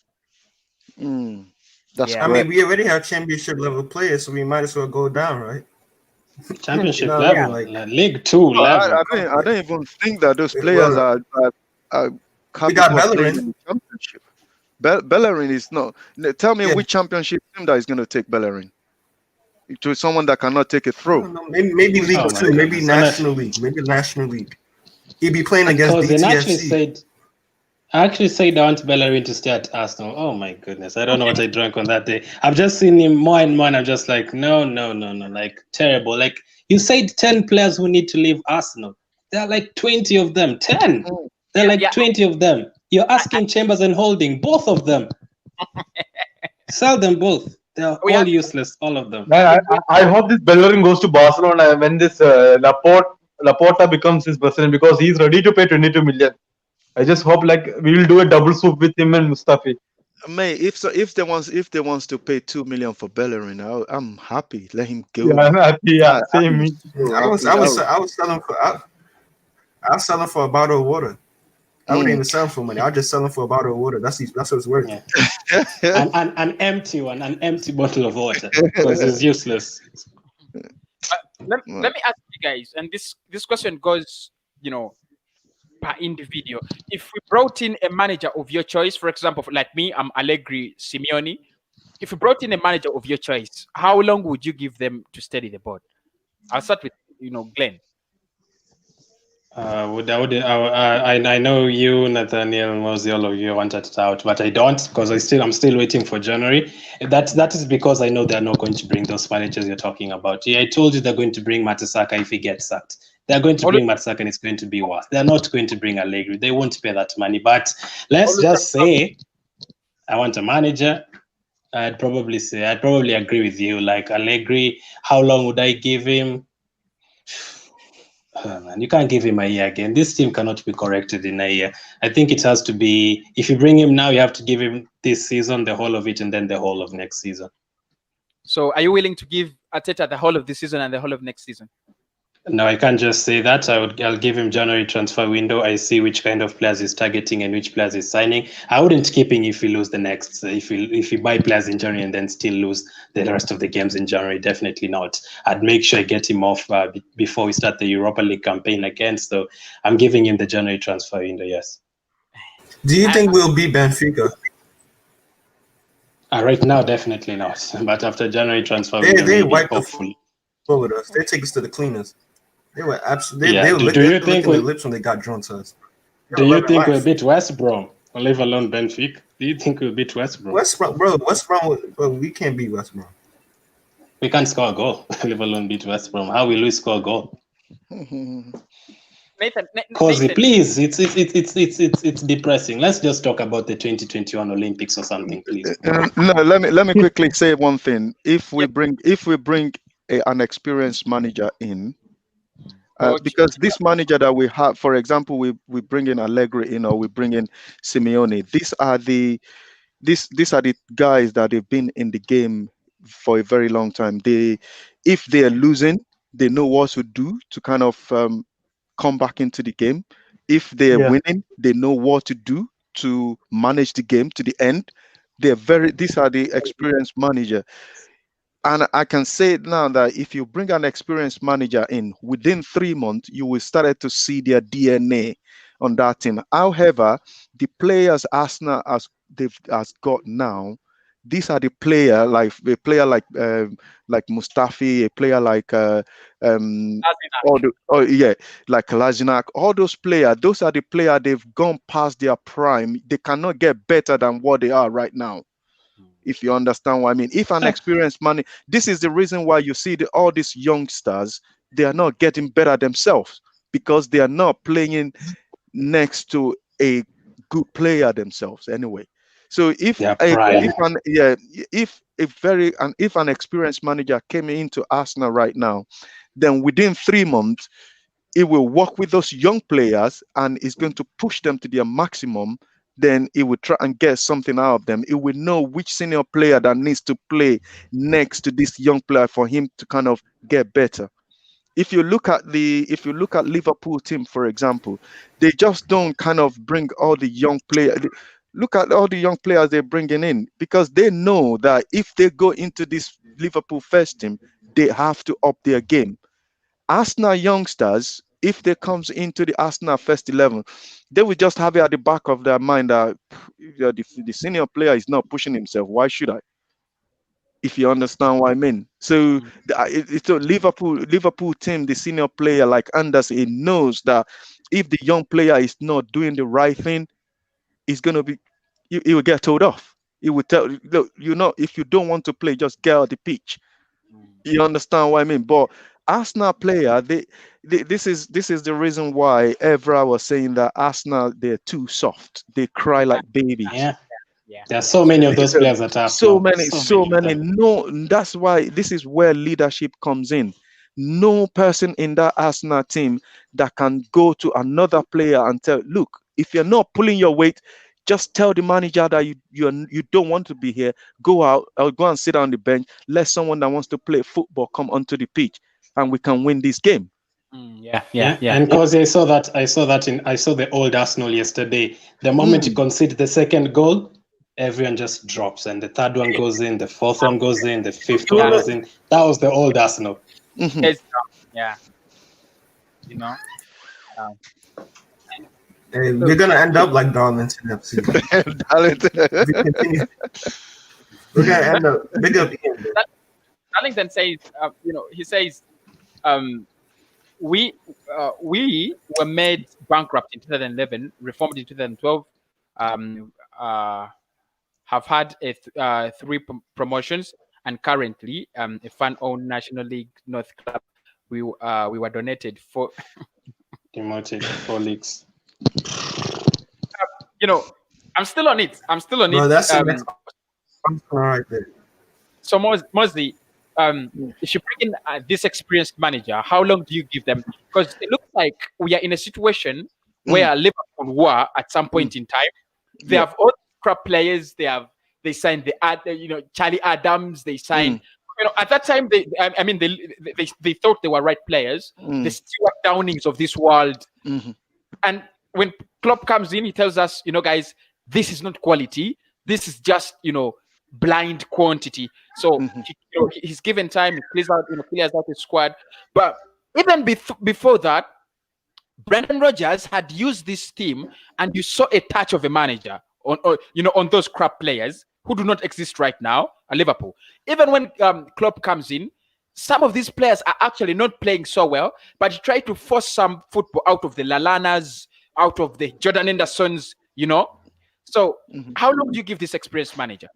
That's Yeah. I correct. mean, we already have championship level players, so we might as well go down, right? Championship You know, level, like- League 2 level. I don't even think that those players are We got capable of playing Bellerin. in the Championship. Bellerin is not. Tell me Yeah. which Championship team that is going to take Bellerin to someone that cannot take a I throw. don't know, maybe League Oh my 2, maybe goodness. National League, maybe National League. He'd be playing against Because DTFC. I actually said I want Bellerin to stay at Arsenal. Oh my goodness. I don't know what I drank on that day. I've just seen him more and more, and I'm just like, no. Like, terrible. Like, you said 10 players who need to leave Arsenal. There are like 20 of them. 10. There are like 20 of them. You're asking Chambers and Holding, both of them. Sell them both. They're all useless, all of them. Man, I hope this Bellerin goes to Barcelona when this Laporta becomes his president, because he's ready to pay 22 million. I just hope we will do a double swoop with him and Mustafi. Mate, if they wants to pay 2 million for Bellerin, I'm happy. Let him go. Yeah, I'm happy. Yeah, same me. I was selling for a bottle of water. I wouldn't even sell them for money. I'll just sell them for a bottle of water. That's what it's worth. Yeah. an empty one, an empty bottle of water, because it's useless. Let me ask you guys, and this question goes, per individual. If we brought in a manager of your choice, for example, like me, I'm Allegri, Simeone. If we brought in a manager of your choice, how long would you give them to study the board? I'll start with Glenn. I know you, Nathaniel, most all of you wanted it out, but I don't, because I'm still waiting for January. That is because I know they're not going to bring those managers you're talking about. Yeah, I told you they're going to bring Mertesacker if he gets sacked. They're going to bring Mertesacker and it's going to be worse. They're not going to bring Allegri. They won't pay that money. But let's just say I want a manager. I'd probably agree with you. Like Allegri, how long would I give him? Oh, man, you can't give him a year again. This team cannot be corrected in a year. I think it has to be, if you bring him now, you have to give him this season, the whole of it, and then the whole of next season. So are you willing to give Arteta the whole of this season and the whole of next season? No, I can't just say that. I'll give him January transfer window. I see which kind of players he's targeting and which players he's signing. I wouldn't keep him if we lose the next. If you buy players in January and then still lose the rest of the games in January, definitely not. I'd make sure I get him off before we start the Europa League campaign again. So I'm giving him the January transfer window. Yes. Do you think we'll beat Benfica? Right now, definitely not. But after January transfer window, they wiped hopefully. the floor with us. They take us to the cleaners. They were absolutely. Yeah. They were Do you think their lips when they got drawn to us? Do you think we'll beat West Brom, or leave alone Benfica? Do you think we'll beat West Brom? West Brom, bro, we can't beat West Brom. We can't score a goal, leave alone beat West Brom. How will we score a goal? Nathan, Cozy, please. It's depressing. Let's just talk about the 2021 Olympics or something, please. No, let me quickly say one thing. If we bring an experienced manager in, because this manager that we have, for example, we bring in Allegri in, or we bring in Simeone. These are the guys that have been in the game for a very long time. If they are losing, they know what to do to kind of come back into the game. If they're winning, they know what to do to manage the game to the end. These are the experienced manager. And I can say now that if you bring an experienced manager in, within 3 months, you will start to see their DNA on that team. However, the players Arsenal has got now, these are the player like Mustafi, a player like like Lazinak, all those players. Those are the players they've gone past their prime. They cannot get better than what they are right now. If you understand what I mean. If an experienced man, this is the reason why you see all these youngsters, they are not getting better themselves, because they are not playing next to a good player themselves anyway. So if an experienced manager came into Arsenal right now, then within 3 months, it will work with those young players and is going to push them to their maximum. Then it will try and get something out of them. It will know which senior player that needs to play next to this young player for him to kind of get better. If you look at Liverpool team, for example, they just don't kind of bring all the young players. Look at all the young players they're bringing in, because they know that if they go into this Liverpool first team, they have to up their game. Arsenal youngsters, if they comes into the Arsenal first 11, they will just have it at the back of their mind that the senior player is not pushing himself. Why should I? If you understand what I mean. So it's a Liverpool team, the senior player like Anderson, he knows that if the young player is not doing the right thing, it's gonna be, he will get told off. He will tell, look, if you don't want to play, just get out the pitch. You understand what I mean? But Arsenal player, this is the reason why Evra was saying that Arsenal, they're too soft. They cry like babies. Yeah. There are so many of those players at Arsenal. So many. No, that's why this is where leadership comes in. No person in that Arsenal team that can go to another player and tell, look, if you're not pulling your weight, just tell the manager that you don't want to be here. Go out, or go and sit on the bench. Let someone that wants to play football come onto the pitch, and we can win this game. Yeah. And because I saw the old Arsenal yesterday. The moment you concede the second goal, everyone just drops, and the third one goes in, the fourth one goes in, the fifth one goes in. That was the old Arsenal. Yeah. You know. Hey, we're gonna end up like Darlington FC. If we continue, we're gonna end up big up Ian. Darlington says, he says, we were made bankrupt in 2011, reformed in 2012, have had three promotions, and currently a fan-owned National League North club. We were donated for Demoted 4 leagues. I'm still on it. Bro, that's the next right there. So Mosley, if you bring in this experienced manager, how long do you give them? Because it looks like we are in a situation where Liverpool were at some point in time. They have all crap players. They signed Charlie Adams. They signed. At that time, they thought they were right players. The Stuart Downings of this world. And when Klopp comes in, he tells us, guys, this is not quality. This is just, blind quantity. So he's given time. He clears out his squad. But even before that, Brendan Rodgers had used this team, and you saw a touch of a manager on those crap players who do not exist right now at Liverpool. Even when Klopp comes in, some of these players are actually not playing so well, but he tried to force some football out of the Lallanas, out of the Jordan Hendersons, So how long do you give this experienced manager?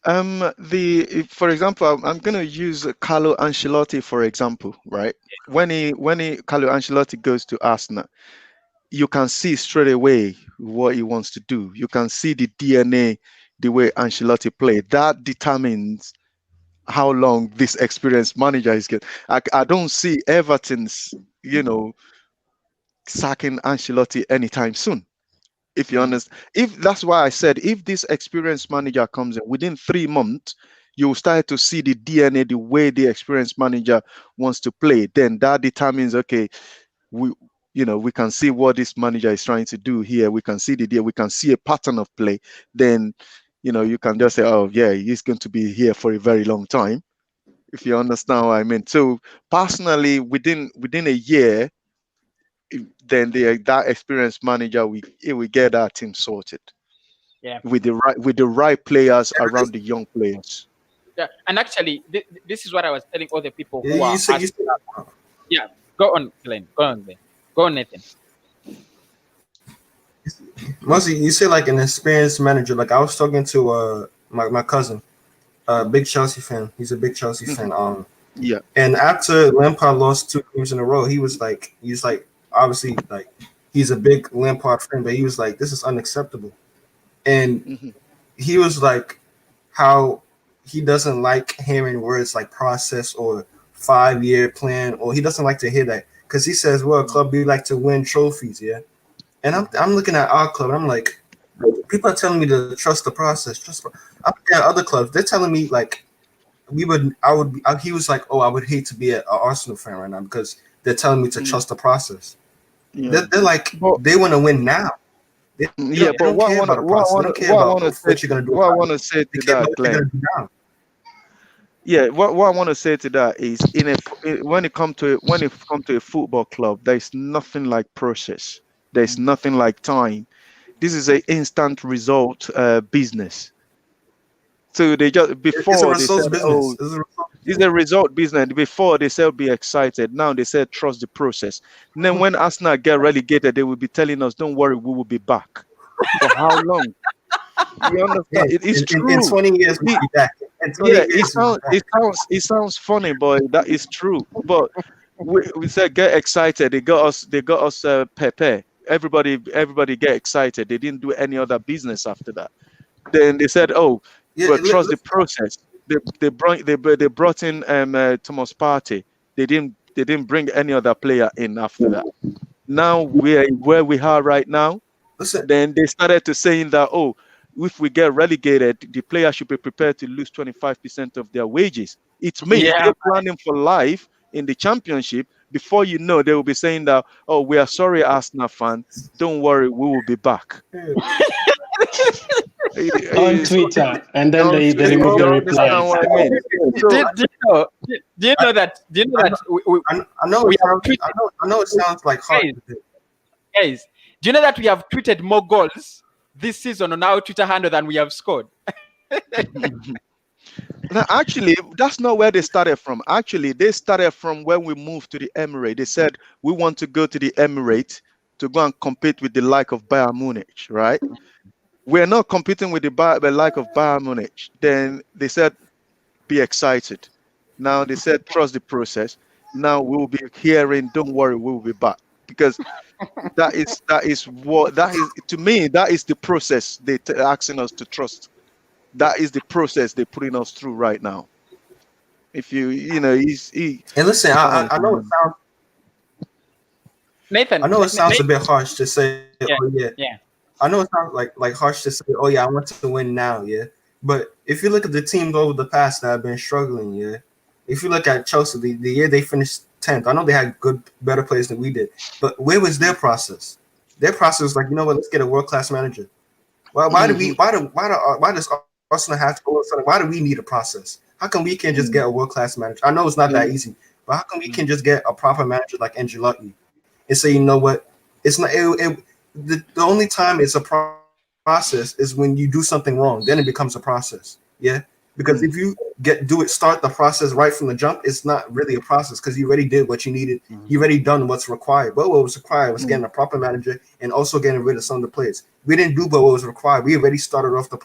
For example, I'm going to use Carlo Ancelotti, for example, right? When Carlo Ancelotti goes to Arsenal, you can see straight away what he wants to do. You can see the DNA, the way Ancelotti played. That determines how long this experienced manager is getting. I don't see Everton's, sacking Ancelotti anytime soon. If you understand, if that's why I said, if this experienced manager comes in within 3 months, you'll start to see the DNA, the way the experienced manager wants to play. Then that determines, okay, we can see what this manager is trying to do here. We can see we can see a pattern of play. Then, you can just say, oh yeah, he's going to be here for a very long time. If you understand what I mean. So personally, within a year, then that experienced manager we get that team sorted. Yeah. With the right players around the young players. Yeah, and actually, this is what I was telling other people who Yeah, are. Yeah, go on, Glenn. Go on, Nathan. Mostly, you say like an experienced manager. Like I was talking to my cousin, big Chelsea fan. He's a big Chelsea fan. Yeah. And after Lampard lost 2 games in a row, he was like, obviously, like he's a big Lampard fan, but he was like, this is unacceptable. And he was like, how he doesn't like hearing words like process or 5-year plan, or he doesn't like to hear that because he says, well, club, we like to win trophies, yeah. And I'm looking at our club, and I'm like, people are telling me to trust the process. I'm looking at other clubs, they're telling me like he was like, oh, I would hate to be an Arsenal fan right now because they're telling me to trust the process. Yeah. They're like, they want to win now. They don't care about the process. They don't care about what you're going to do. What I want to say to that, Glenn. Yeah, what I want to say to that is, when it comes to a football club, there's nothing like process. There's nothing like time. This is an instant result business. So they just before they said, oh, it's a result business. Before they said be excited. Now they said trust the process. And then when Arsenal get relegated, they will be telling us, don't worry, we will be back. For how long? You understand? It's true. In 20 years, we'll be back. It sounds funny, but that is true. But we said get excited. They got us Pepe. Everybody get excited. They didn't do any other business after that. Then they said, oh, but trust the process. They brought in Thomas Partey. They didn't bring any other player in after that. Now where we are right now. Then they started to saying that, oh, if we get relegated, the player should be prepared to lose 25% of their wages. It means they're planning for life in the championship Before you know, they will be saying that, oh, we are sorry, Arsenal fan. Don't worry, we will be back. On Twitter, and then they You remove the understand replies. what I mean? So, Do you know that? Do you know that? I know We it have sounds. tweeted, I know it sounds like hard. guys. Do you know that we have tweeted more goals this season on our Twitter handle than we have scored? now, actually, that's not where they started from. Actually, they started from when we moved to the Emirates. They said we want to go to the Emirates to go and compete with the like of Bayern Munich, right? We're not competing with the like of Bayern Munich. Then they said, be excited. Now they said, trust the process. Now we'll be hearing, don't worry, we'll be back. Because that is what that is to me. That is the process they're asking us to trust. That is the process they're putting us through right now. If you know, And listen, I know it sounds. Nathan, I know it sounds Nathan, a bit harsh to say. Yeah, Oh yeah. yeah. I know it sounds like harsh to say. Oh yeah, I want to win now. Yeah. But if you look at the teams over the past that have been struggling, yeah. If you look at Chelsea, the year they finished 10th, I know they had better players than we did. But where was their process? Their process was like, you know what? Let's get a world class manager. Why does Arsenal have to go? Why do we need a process? How come we can't just get a world class manager? I know it's not that easy, but how come we can just get a proper manager like Ancelotti and say, you know what? It's not. The only time it's a process is when you do something wrong. Then it becomes a process. Yeah. Because if you start the process right from the jump, it's not really a process because you already did what you needed. You already done what's required. But what was required was getting a proper manager and also getting rid of some of the players. We didn't do what was required. We already started off the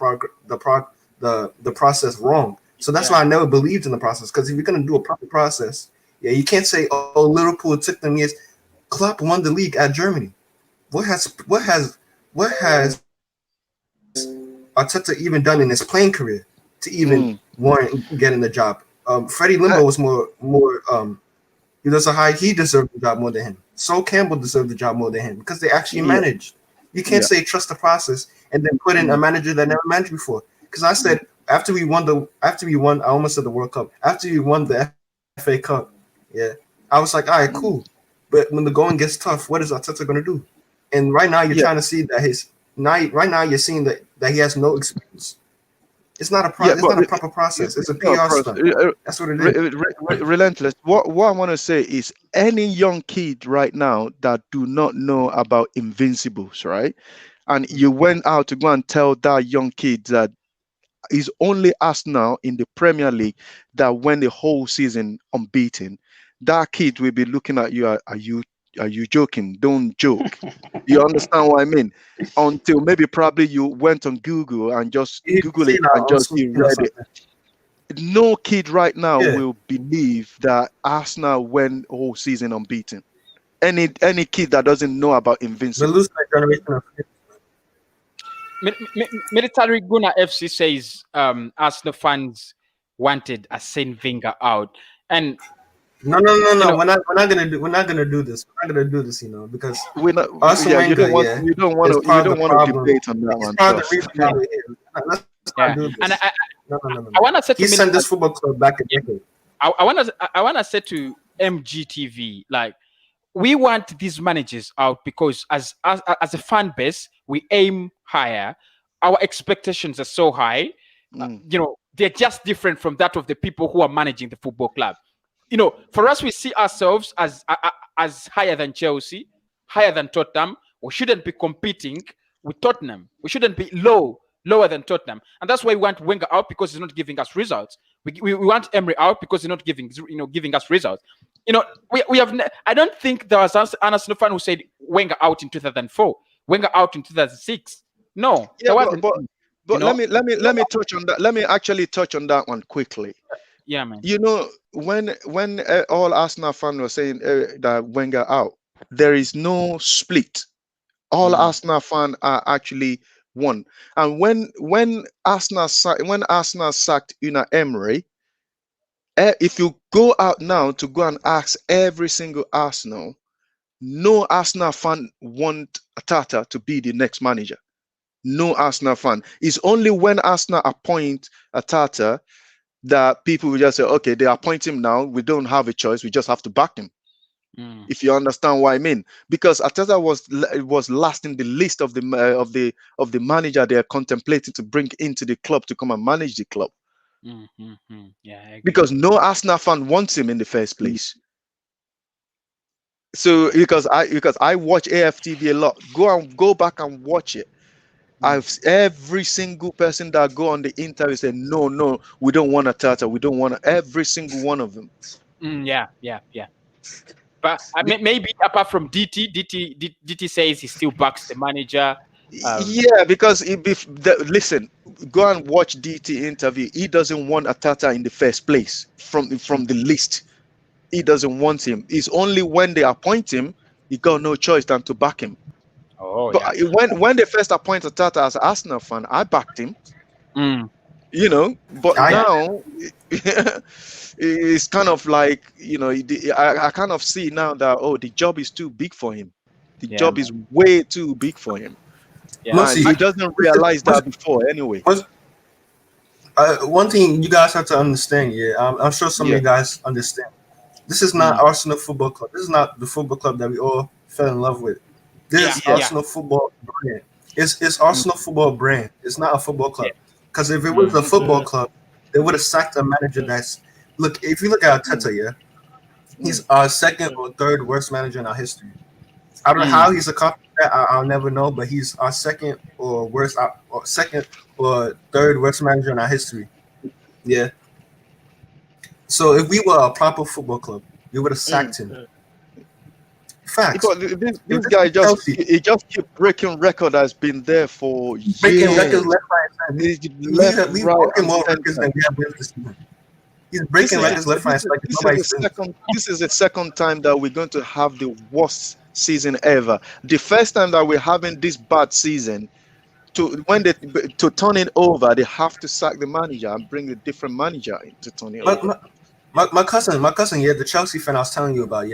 process wrong. So that's why I never believed in the process. Because if you're gonna do a proper process, yeah, you can't say, oh, Liverpool took them years. Klopp won the league at Germany. What has Arteta even done in his playing career to even warrant getting the job? Freddie Limbo was more he deserved the job more than him. Sol Campbell deserved the job more than him because they actually managed. You can't say trust the process and then put in a manager that never managed before. Because I said after we won I almost said the World Cup, after we won the FA Cup, yeah, I was like, all right, cool. But when the going gets tough, what is Arteta gonna do? And right now you're trying to see that right now you're seeing that he has no experience. It's not a proper process. It's a PR stunt. That's what it is. Relentless. What I want to say is any young kid right now that do not know about Invincibles, right? And you went out to go and tell that young kid that is only Arsenal in the Premier League that went the whole season unbeaten. That kid will be looking at you. Are you joking? Don't joke. You understand what I mean? Until maybe probably you went on Google and just Google it and just read it. No kid right now will believe that Arsenal went the whole season unbeaten. Any kid that doesn't know about Invincible. We're losing a generation of Military Guna FC says Arsenal fans wanted Arsene Wenger out, and no. We're not gonna do this. We're not gonna do this, because we're not. Wenger, you don't want to debate on that one. Let's not do this. And No. I want to say to he sent this football club back a decade. I want to say to MGTV, like, we want these managers out because as a fan base, we aim higher. Our expectations are so high. They're just different from that of the people who are managing the football club. For us, we see ourselves as higher than Chelsea, higher than Tottenham. We shouldn't be competing with Tottenham. We shouldn't be lower than Tottenham. And that's why we want Wenger out, because he's not giving us results. We want Emery out because he's not giving us results. We have. I don't think there was an Arsenal fan who said Wenger out in 2004, Wenger out in 2006. No, yeah, but let me touch on that. Let me actually touch on that one quickly. Yeah, man. When all Arsenal fans were saying that Wenger out, there is no split. All Arsenal fans are actually one. And when Arsenal sacked Unai Emery, if you go out now to go and ask every single Arsenal, no Arsenal fan want Tata to be the next manager. No Arsenal fan. It's only when Arsenal appoint Tata that people will just say, okay, they appoint him now. We don't have a choice. We just have to back him. If you understand what I mean, because Arteta was last in the list of the manager they are contemplating to bring into the club to come and manage the club. Yeah, I agree. Because no Arsenal fan wants him in the first place. So because I watch AFTV a lot, go back and watch it. Every single person that go on the interview say no, we don't want Arteta, we don't want every single one of them. Yeah. But maybe apart from DT says he still backs the manager. Yeah, because listen, go and watch DT interview. He doesn't want Arteta in the first place from the list. He doesn't want him. It's only when they appoint him, he got no choice than to back him. Oh, But yeah. when they first appointed Arteta as Arsenal fan, I backed him. But now it's kind of like, I kind of see now that the job is too big for him. The job is way too big for him. Yeah. He doesn't realize that before anyway. One thing you guys have to understand, I'm sure some of you guys understand. This is not Arsenal Football Club. This is not the football club that we all fell in love with. This is Arsenal Football brand. It's Arsenal Football brand. It's not a football club. Because if it was a football club, they would have sacked a manager that's if you look at Arteta, he's our second or third worst manager in our history. I don't know how he's accomplished that. I'll never know, but he's our second or third worst manager in our history. Yeah. So if we were a proper football club, we would have sacked him. Facts. This guy just keep breaking record that's been there for years. Breaking records left, right, we broken more records than we have this season. He's breaking records left, right. This is the second time that we're going to have the worst season ever. The first time that we're having this bad season, to turn it over, they have to sack the manager and bring a different manager to turn it over. My cousin, the Chelsea fan I was telling you about,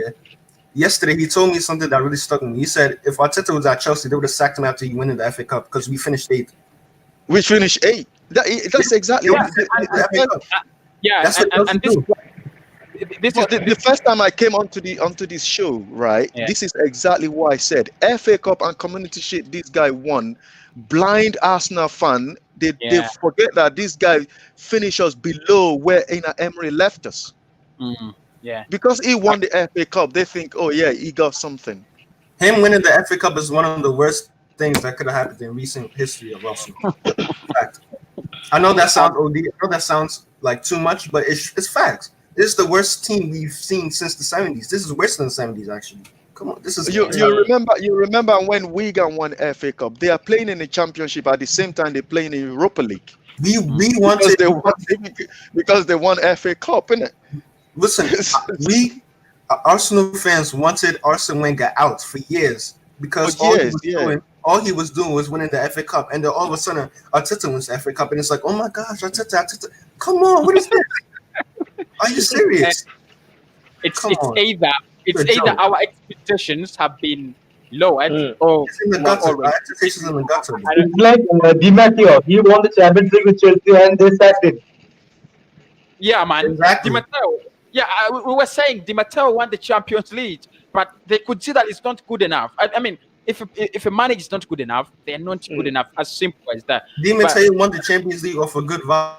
yesterday he told me something that really stuck with me. He said if Arteta was at Chelsea, they would have sacked him after he winning the FA Cup because we finished 8th. We finished 8th. That's exactly what That's the first time I came onto this show, right? Yeah. This is exactly what I said. FA Cup and Community Shield, this guy won. Blind Arsenal fan, they forget that this guy finished us below where Una Emery left us. Because he won the FA Cup, they think, he got something. Him winning the FA Cup is one of the worst things that could have happened in recent history of Arsenal. Fact. I know that sounds OD. I know that sounds like too much, but it's facts. This is the worst team we've seen since the 70s. This is worse than the 70s, actually. Come on, this is you remember when Wigan won FA Cup? They are playing in the Championship at the same time they're playing in Europa League. We wanted because they won FA Cup, innit? Listen, we Arsenal fans wanted Arsene Wenger out for years because all he was doing was winning the FA Cup, and then all of a sudden Arteta wins the FA Cup, and it's like, oh my gosh, Arteta, come on, what is this? Are you serious? It's either our expectations have been lowered or it's in the gutter. Our expectations in the gutter. It's like Di Matteo. He won the Champions League with Chelsea, and they sacked him. Yeah, man. Exactly. Di Matteo. Yeah, we were saying Di Matteo won the Champions League, but they could see that it's not good enough. I mean, if a manager is not good enough, they're not good enough. As simple as that. Di Matteo won the Champions League off a good vibe.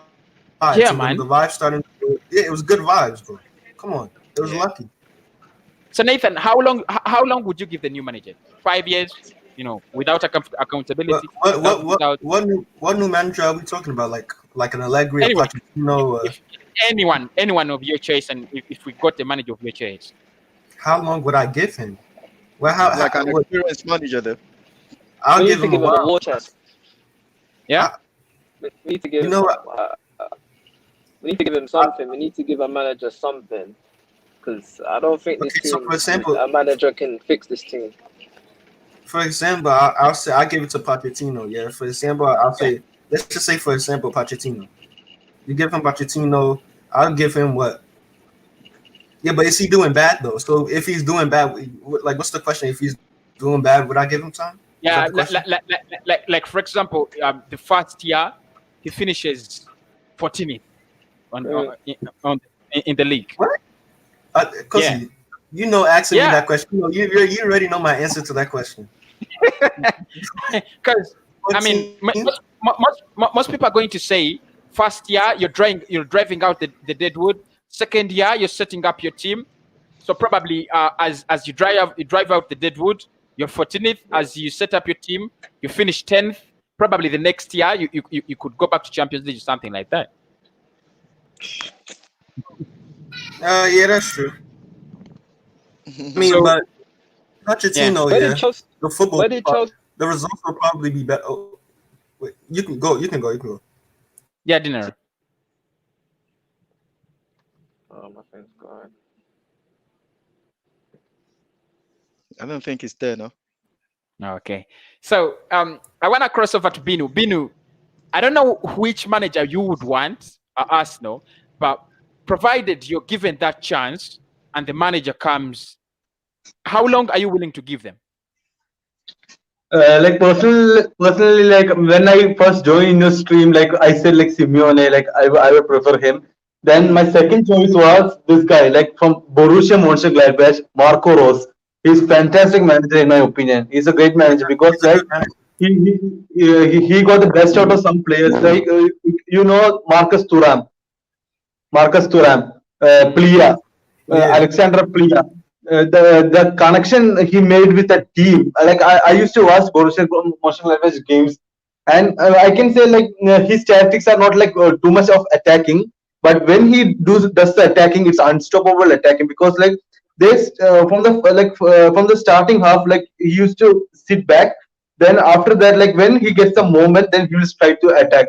Yeah, man. The vibe started. It was good vibes, bro. Come on, it was lucky. So Nathan, how long would you give the new manager? 5 years? Without accountability. What new manager are we talking about? Like an Allegri, Anyone. Anyone of your choice, and if we got the manager of your choice. How long would I give him? Well, an experienced manager though. I'll give him a war chest. Yeah. We need to give him. We need to give him something. We need to give a manager something, because I don't think this team, so for example, a manager can fix this team. For example, I'll say I give it to Pochettino. Yeah. For example, I'll say let's just say for example Pochettino. You give him Pochettino, I'll give him what? Yeah, but is he doing bad though? So if he's doing bad, what's the question? If he's doing bad, would I give him time? Yeah, like for example, the first year he finishes 14th in the league. What? You know, asking me Yeah. that question. You already know my answer to that question. Because I mean, most people are going to say, first year you're driving out the deadwood. Second year you're setting up your team. So probably as you drive out the deadwood, you're 14th. As you set up your team, you finish 10th. Probably the next year you could go back to Champions League or something like that. Yeah, that's true. I mean, So- but Pochettino, Where yeah, did Chelsea? the football, Where did Chelsea? the results will probably be better. Oh, wait, you can go. You can go. Yeah, dinner. Oh, my thing's gone. I don't think it's there, no. Okay. So I want to cross over to Binu. Binu, I don't know which manager you would want, Arsenal, but provided you're given that chance and the manager comes, how long are you willing to give them? Like personally, like when I first joined in your stream, like I said, like Simeone, like I would prefer him. Then my second choice was this guy, like from Borussia Mönchengladbach, Marco Rose. He's fantastic manager in my opinion. He's a great manager because He's a like good manager. he got the best out of some players. Like you know Marcus Thuram, Plia, Yeah. Alexander Plia. The connection he made with the team. Like I used to watch Borussia Mönchengladbach games, and I can say like his tactics are not like too much of attacking, but when he does the attacking, it's unstoppable attacking because like this from the starting half, like he used to sit back. Then after that, like when he gets the moment, then he will try to attack.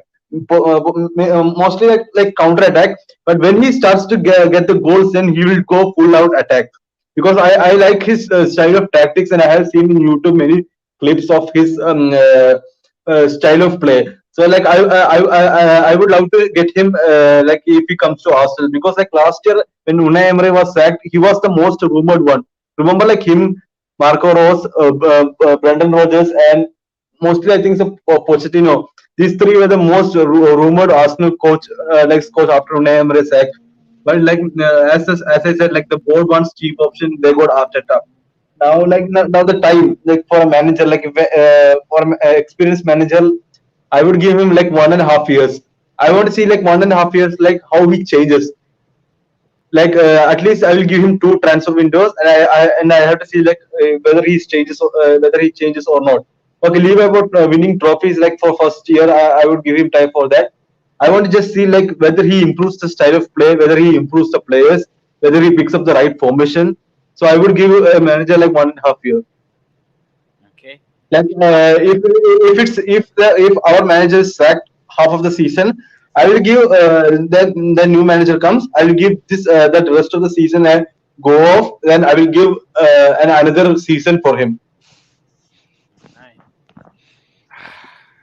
Mostly like counter attack, but when he starts to get the goals, then he will go full out attack because I like his style of tactics, and I have seen in YouTube many clips of his style of play. So like I would love to get him like if he comes to Arsenal because like last year when Unai Emery was sacked, he was the most rumored one. Remember like him, Marco Rose, Brendan Rodgers, and mostly I think so Pochettino. These three were the most rumored Arsenal next coach after Unai Emery sacked. But like as I said, like the board wants cheap option, they got Arteta. Now like now the time like for a manager like for an experienced manager, I would give him like 1.5 years. I want to see like 1.5 years like how he changes. Like at least I will give him 2 transfer windows, and I have to see like whether he changes or not. Okay, leave about winning trophies like for first year. I would give him time for that. I want to just see like whether he improves the style of play, whether he improves the players, whether he picks up the right formation. So I would give a manager like 1.5 year. Okay. Like if our manager is sacked half of the season, I will give the new manager comes. I will give this that rest of the season and go off. Then I will give another season for him.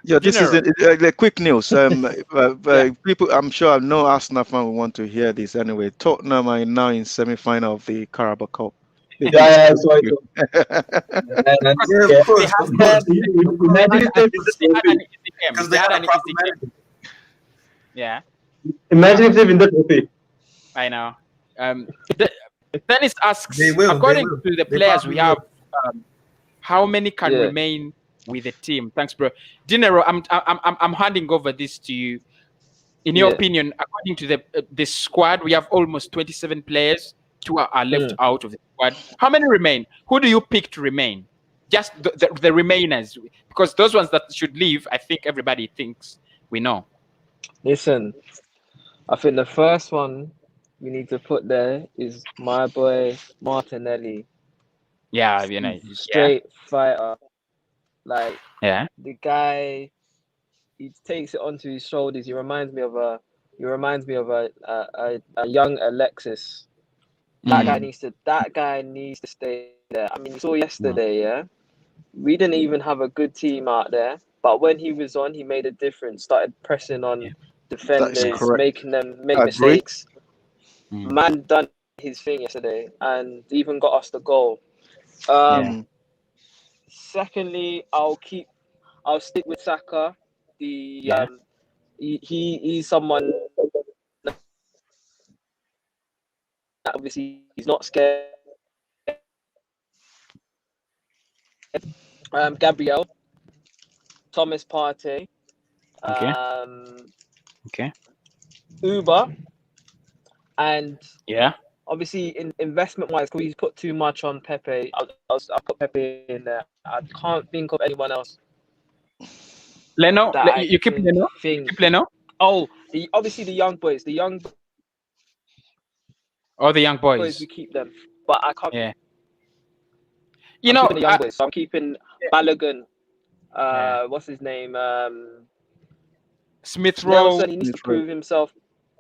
Yeah, this is Dinner. a quick news. People, I'm sure no Arsenal fan will want to hear this anyway. Tottenham are now in semi-final of the Carabao Cup. Yeah, so I do. Yeah, of course. Imagine if they win the trophy. Because they had a proper manager. Yeah, Imagine if they win the trophy. I know. Dennis asks, They will, according they will. to the They players we probably have, how many can Yeah. remain with the team? Thanks, bro. Dinero, I'm handing over this to you. In your Yeah. opinion, according to the squad, we have almost 27 players. 2 are left out of the squad. How many remain? Who do you pick to remain? Just the remainers, because those ones that should leave, I think everybody thinks we know. Listen, I think the first one we need to put there is my boy Martinelli. Yeah, you know. Straight fighter. Like Yeah. the guy, he takes it onto his shoulders. He reminds me of a young Alexis. That guy needs to stay there. I mean, you saw yesterday, yeah. We didn't even have a good team out there, but when he was on, he made a difference. Started pressing on defenders, correct. making them make Agree. mistakes. Man done his thing yesterday and even got us the goal. Secondly, I'll stick with Saka. He's someone that obviously he's not scared Gabriel, Thomas Partey, Okay. um, Okay. Uber, and Yeah. obviously in investment wise, because we put too much on Pepe. I'll put Pepe in there. I can't think of anyone else Leno, that I you keep can Leno. think. Keep Leno. Oh, obviously the young boys. The young All the young boys, boys. we keep them, but I can't. Yeah. I'm keeping the young boys, so I'm keeping Balogun. Yeah. What's his name? Smith Rowe. Nelson. He needs to prove himself.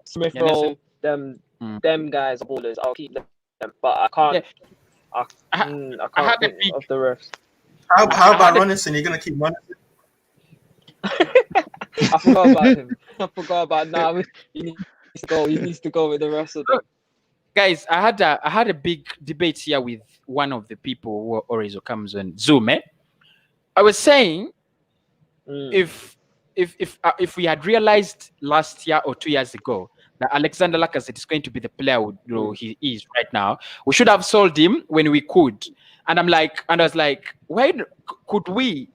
Smith Yeah, Nelson. Rowe. Them Mm. guys are ballers. I'll keep them, but I can't. Yeah. I I can't had a think big. of the rest. How I about had a- Rúnarsson? You're gonna keep Rúnarsson? I forgot about him. I forgot about now. He needs to go. He needs to go with the rest of them. Guys, I had a big debate here with one of the people who Orizo comes on Zoom. I was saying if we had realized last year or 2 years ago that Alexander Lacazette is going to be the player he is right now, we should have sold him when we could. And I was like, why could we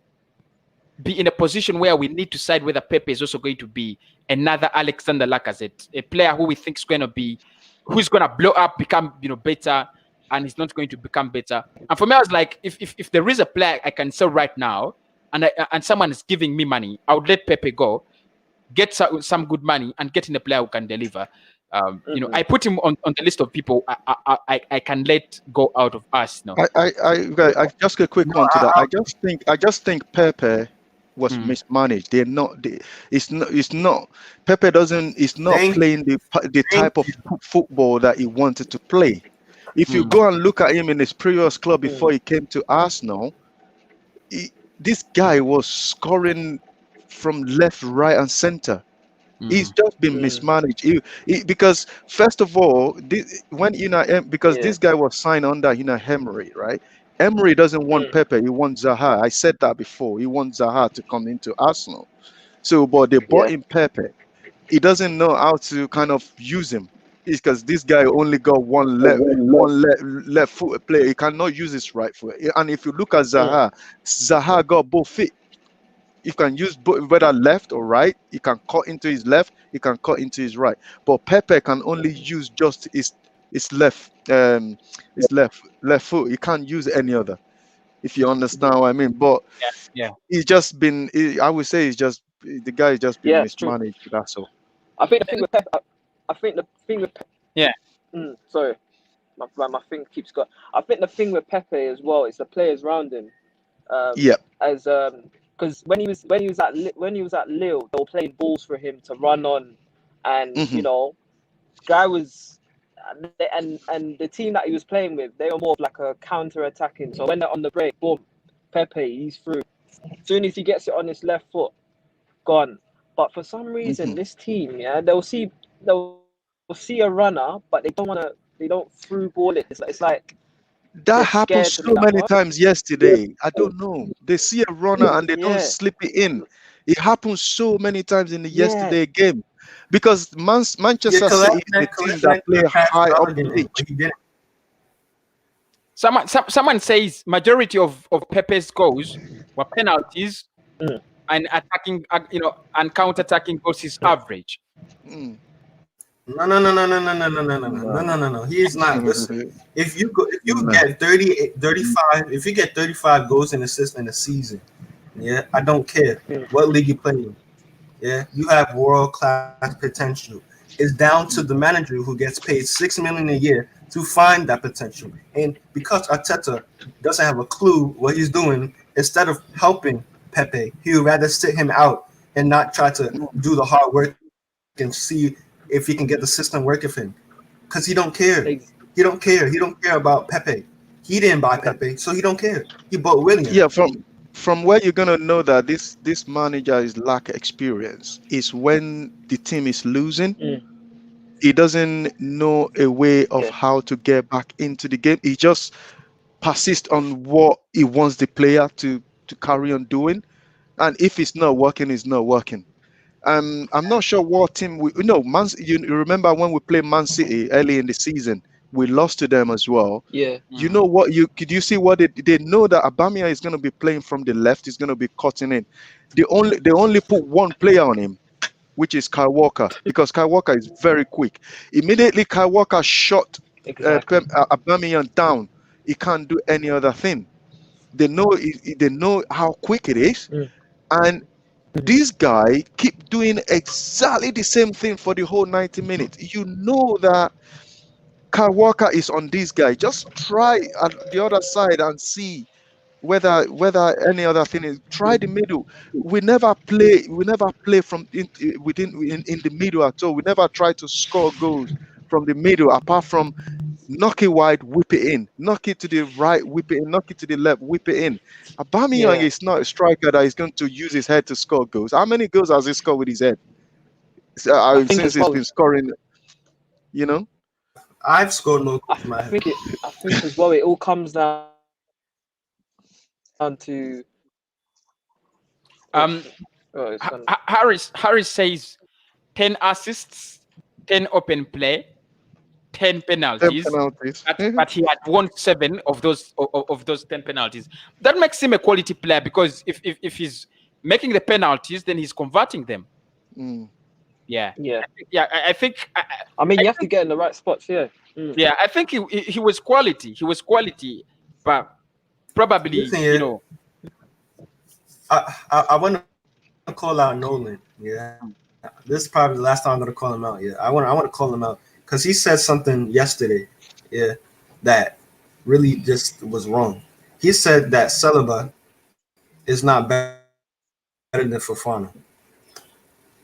be in a position where we need to decide whether Pepe is also going to be another Alexander Lacazette, a player who we think is going to be, who's going to blow up, become better, and he's not going to become better. And for me, I was like, if there is a player I can sell right now, and someone is giving me money, I would let Pepe go, get some good money, and get in a player who can deliver. I put him on the list of people I can let go out of us. No, I just a quick one to that. I just think Pepe was mismanaged. It's not Pepe is not playing the type of football that he wanted to play. If you go and look at him in his previous club before he came to Arsenal, this guy was scoring from left, right, and center. He's just been mismanaged. Because first of all, this guy was signed under Emery, right? Emery doesn't want Pepe, he wants Zaha. I said that before. He wants Zaha to come into Arsenal. So, but they bought in Pepe. He doesn't know how to kind of use him. It's because this guy only got one left foot player. He cannot use his right foot. And if you look at Zaha, Zaha got both feet. You can use both, whether left or right. He can cut into his left. He can cut into his right. But Pepe can only use just his left foot. He can't use any other. If you understand what I mean. But he's just been. I would say the guy has just been mismanaged. True. That's all. I think the thing with Pepe. Yeah. Sorry, my thing keeps going. I think the thing with Pepe as well is the players around him. As because when he was at Lille, they were playing balls for him to run on, and guy was, and the team that he was playing with, they were more of like a counter-attacking. So when they're on the break, boom, Pepe, he's through. As soon as he gets it on his left foot, gone. But for some reason, this team, they'll see a runner, but they don't through ball it. It's like that happened so many times yesterday. I don't know. They see a runner and they don't slip it in. It happened so many times in the yesterday game because Manchester City is the team that play high up the pitch. Someone says majority of Pepe's goals were penalties and attacking, and counter-attacking goals is average. No. He is not. Listen, if you get 35 goals and assists in a season, I don't care what league you play in. You have world-class potential. It's down to the manager who gets paid $6 million a year to find that potential. And because Arteta doesn't have a clue what he's doing, instead of helping Pepe, he would rather sit him out and not try to do the hard work and see if he can get the system working for him. Because he don't care. He don't care. He don't care about Pepe. He didn't buy Pepe, so he don't care. He bought William. Yeah, from where you're gonna know that this manager is lack experience is when the team is losing. He doesn't know a way of how to get back into the game. He just persists on what he wants the player to carry on doing, and if it's not working, it's not working. I'm not sure what team you remember when we played Man City early in the season. We lost to them as well. Yeah. You know what? You see what they know that Aubameyang is going to be playing from the left. He's going to be cutting in. They only put one player on him, which is Kyle Walker, because Kyle Walker is very quick. Immediately, Kyle Walker shot Exactly. Aubameyang down. He can't do any other thing. They know they know how quick it is, Mm. and this guy keep doing exactly the same thing for the whole 90 minutes. You know that Kyle Walker is on this guy. Just try at the other side and see whether any other thing is. Try the middle. We never play from in the middle at all. We never try to score goals from the middle, apart from knock it wide, whip it in, knock it to the right, whip it in, knock it to the left, whip it in. Aubameyang Yeah. is not a striker that is going to use his head to score goals. How many goals has he scored with his head I think since as he's well. been scoring? You know. I've scored no goals in my I head. think as well. It all comes down to. Um, Oh, it's gone. Harris says 10 assists, 10 open play, 10 penalties. Penalties. But he had won 7 of those 10 penalties. That makes him a quality player, because if he's making the penalties, then he's converting them. Mm. Yeah. Yeah. I think. I mean, you have to get in the right spots. Yeah. Mm. Yeah, I think he was quality. He was quality, but probably Listen, you yeah. know. I want to call out Nolan. Yeah, this is probably the last time I'm gonna call him out. Yeah, I want to call him out because he said something yesterday. Yeah, that really just was wrong. He said that Saliba is not better than Fofana.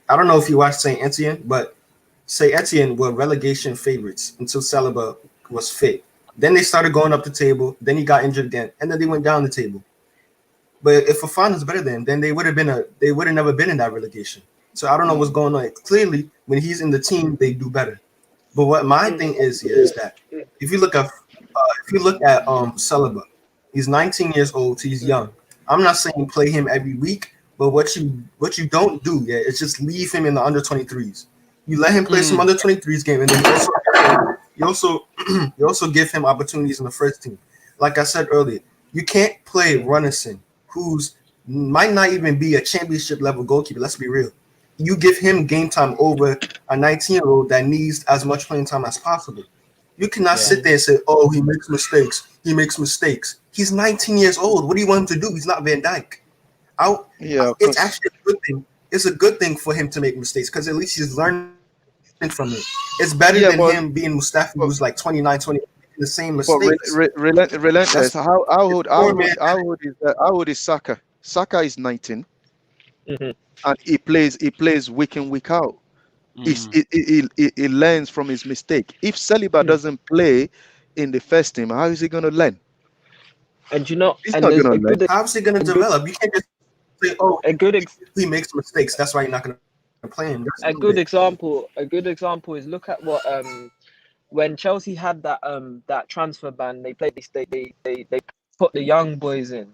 I don't know if you watched Saint Etienne, but Saint Etienne were relegation favorites until Saliba was fit. Then they started going up the table. Then he got injured again, and then they went down the table. But if Fofana's better than, then they would have never been in that relegation. So I don't know what's going on. Clearly, when he's in the team, they do better. But what my thing is here is that if you look at Saliba, he's 19 years old. He's young. I'm not saying play him every week, but what you don't do, yeah, is just leave him in the under 23s. You let him play some under 23s game, and then you also give him opportunities in the first team. Like I said earlier, you can't play Rúnarsson, who's might not even be a championship level goalkeeper. Let's be real. You give him game time over a 19-year-old that needs as much playing time as possible. You cannot sit there and say, "Oh, he makes mistakes. He makes mistakes." He's 19 years old. What do you want him to do? He's not Van Dijk. It's actually a good thing. It's a good thing for him to make mistakes because at least he's learning from it. It's better than him being Mustafi, who's like 29, 20, the same mistakes. Relentless. How old is Saka? Saka is 19, and he plays week in, week out. He learns from his mistake. If Saliba doesn't play in the first team, how is he going to learn? And you know, He's and not there's gonna a good, How's he going to develop? You can't just say, "Oh, a good he makes mistakes. That's why you're not going to play him." a good example. A good example is look at what when Chelsea had that transfer ban. They played this. They put the young boys in,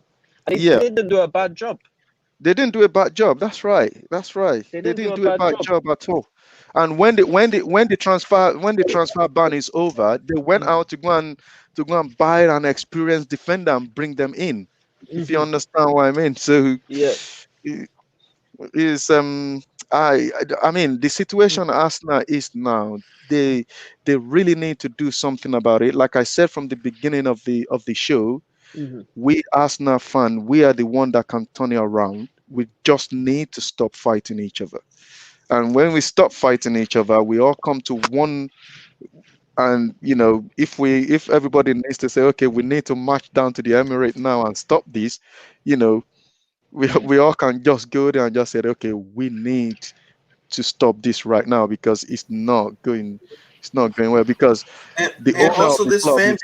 and they didn't do a bad job. They didn't do a bad job. That's right. They didn't do a bad job at all. And when the transfer ban is over, they went out to go and buy an experienced defender and bring them in. If you understand what I mean. So Yeah. is I mean the situation Arsenal is now, they really need to do something about it. Like I said from the beginning of the show, we Arsenal fan, we are the one that can turn it around. We just need to stop fighting each other. And when we stop fighting each other, we all come to one. And if everybody needs to say, okay, we need to march down to the Emirate now and stop this, we all can just go there and just say, okay, we need to stop this right now because it's not going well, because the and owner of also the this club fan is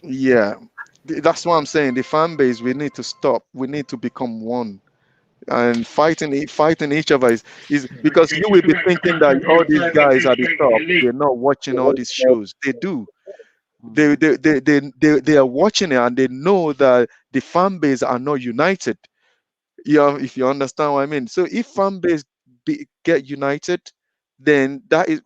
base. that's what I'm saying. The fan base, we need to stop. We need to become one. And fighting each other is because you will be thinking that all these guys at the top, they're not watching all these shows. They do. They are watching it, and they know that the fan base are not united. If you understand what I mean. So if fan base get united, then that is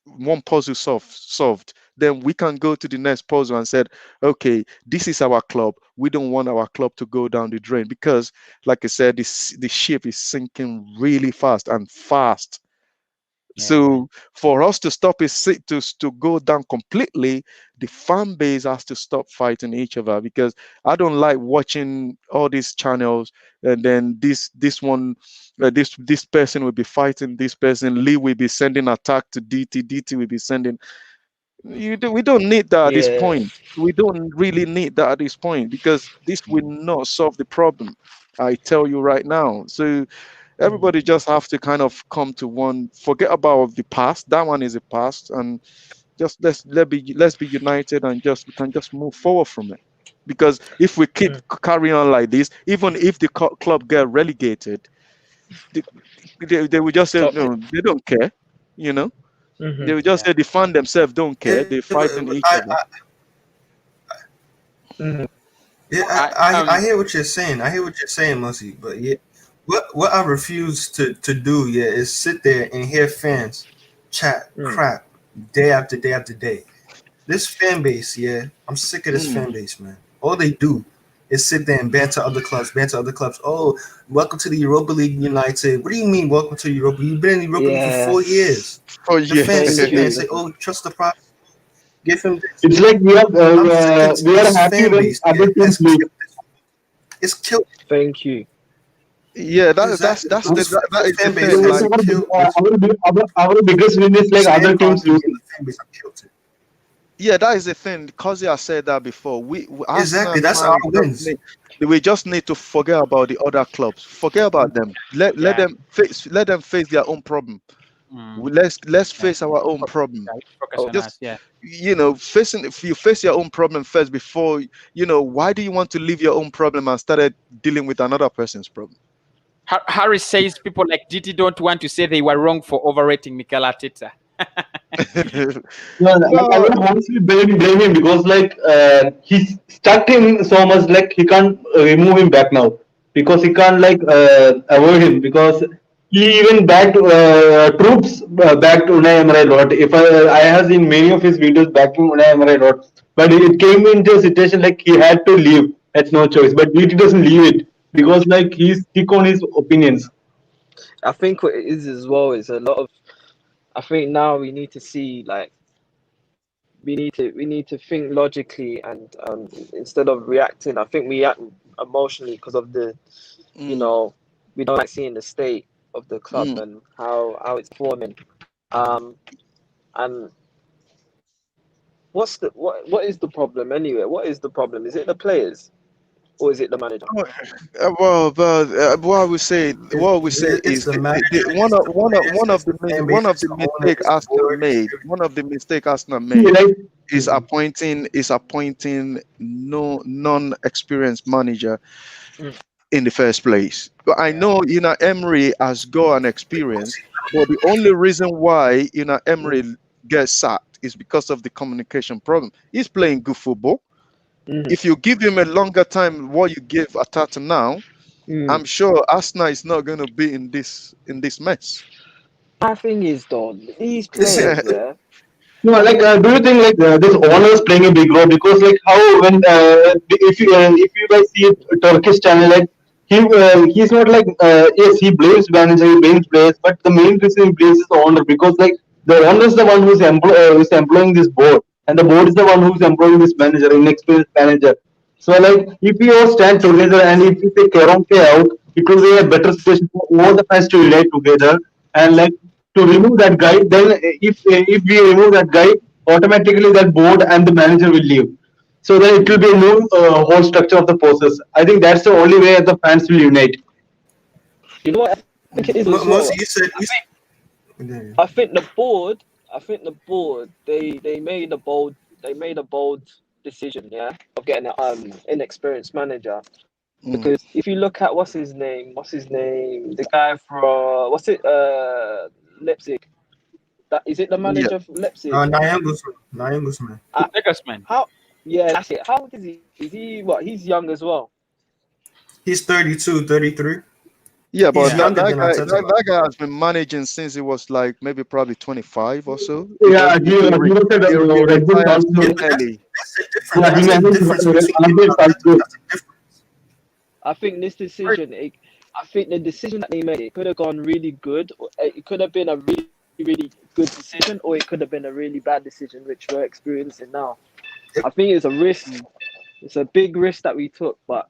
one puzzle solved. then we can go to the next puzzle and said, okay, this is our club. We don't want our club to go down the drain because, like I said, the ship is sinking really fast and fast. So for us to stop it to go down completely, the fan base has to stop fighting each other, because I don't like watching all these channels and then this one this person will be fighting this person, Lee will be sending attack to DT will be sending. We don't need that at this Yeah. point. We don't really need that at this point, because this will not solve the problem. I tell you right now. So everybody just have to kind of come to one, forget about the past. That one is a past, and just let's be united, and just we can just move forward from it. Because if we keep carrying on like this, even if the club get relegated, they, they will just say no, they don't care, you know. They will just say the fan themselves don't care. They fighting each other. I hear what you're saying. I hear what you're saying, Musty. But yeah, what I refuse to do, yeah, is sit there and hear fans chat crap day after day after day. This fan base, yeah, I'm sick of this fan base, man. All they do is sit there and banter other clubs, Oh, welcome to the Europa League United. What do you mean, welcome to Europa? You've been in Europa League for 4 years. Oh The yeah. fans sit there and say, oh, trust the process. Give him this. It's like we are happy when other teams lose. It's killed. Thank you. Yeah, that's the thing. Our biggest win is like other teams losing. Yeah, that is the thing. Kazi has said that before. Exactly, that's our wins. We just need to forget about the other clubs. Forget about them. Let them face their own problem. Let's face our own problem. If you face your own problem first before, why do you want to leave your own problem and started dealing with another person's problem? Harris says people like DT don't want to say they were wrong for overrating Mikel Arteta. I would honestly blame him because he's stuck in so much, like he can't remove him back now, because he can't avoid him, because he even backed troops backed Unai Emery a lot. If I have seen many of his videos backing Unai Emery a lot, but it came into a situation like he had to leave. That's no choice. But DT doesn't leave it because he's stick on his opinions. I think what it is as well is a lot of. I think now we need to see we need to think logically, and instead of reacting, I think we act emotionally because of the we don't like seeing the state of the club and how it's forming. And what is the problem anyway? What is the problem? Is it the players? Or is it the manager? What we say is one of the mistake Arsenal made is appointing non-experienced manager in the first place. But I know Emery has got an experience, but the only reason why Emery gets sacked is because of the communication problem. He's playing good football. If you give him a longer time, what you give Arteta now, I'm sure Arsenal is not going to be in this mess. My thing is, though, these players, No, do you think this owner is playing a big role? Because how when if you guys see a Turkish channel, he's not yes, he blames manager, he blames players, but the main reason he blames is the owner, because the owner is the one who's employing this board, and the board is the one who's employing this manager, inexperienced manager. So if we all stand together and if we take Keronke out, it will be a better situation for all the fans to unite together, and to remove that guy. Then if we remove that guy, automatically that board and the manager will leave. So then it will be a new whole structure of the process. I think that's the only way the fans will unite. You know what? I think it is as well. I think the board. They made a bold decision, of getting an inexperienced manager. Because if you look at what's his name, the guy from Leipzig. Is it the manager from Leipzig? Nagelsmann. How? Yeah, that's it. How old is he? Is he what? He's young as well. He's 32, 33. Yeah, but He's younger than Arteta. that guy has been managing since he was like maybe probably 25 or so. Yeah, he was at He Red Bull retired so Salzburg. early. That's Yeah, he a managed difference Red between him Bull and Arteta. Salzburg. That's a difference. I think this decision, I think the decision that they made, it could have gone really good. Or it could have been a really, really good decision, or it could have been a really bad decision, which we're experiencing now. I think it's a risk. It's a big risk that we took, but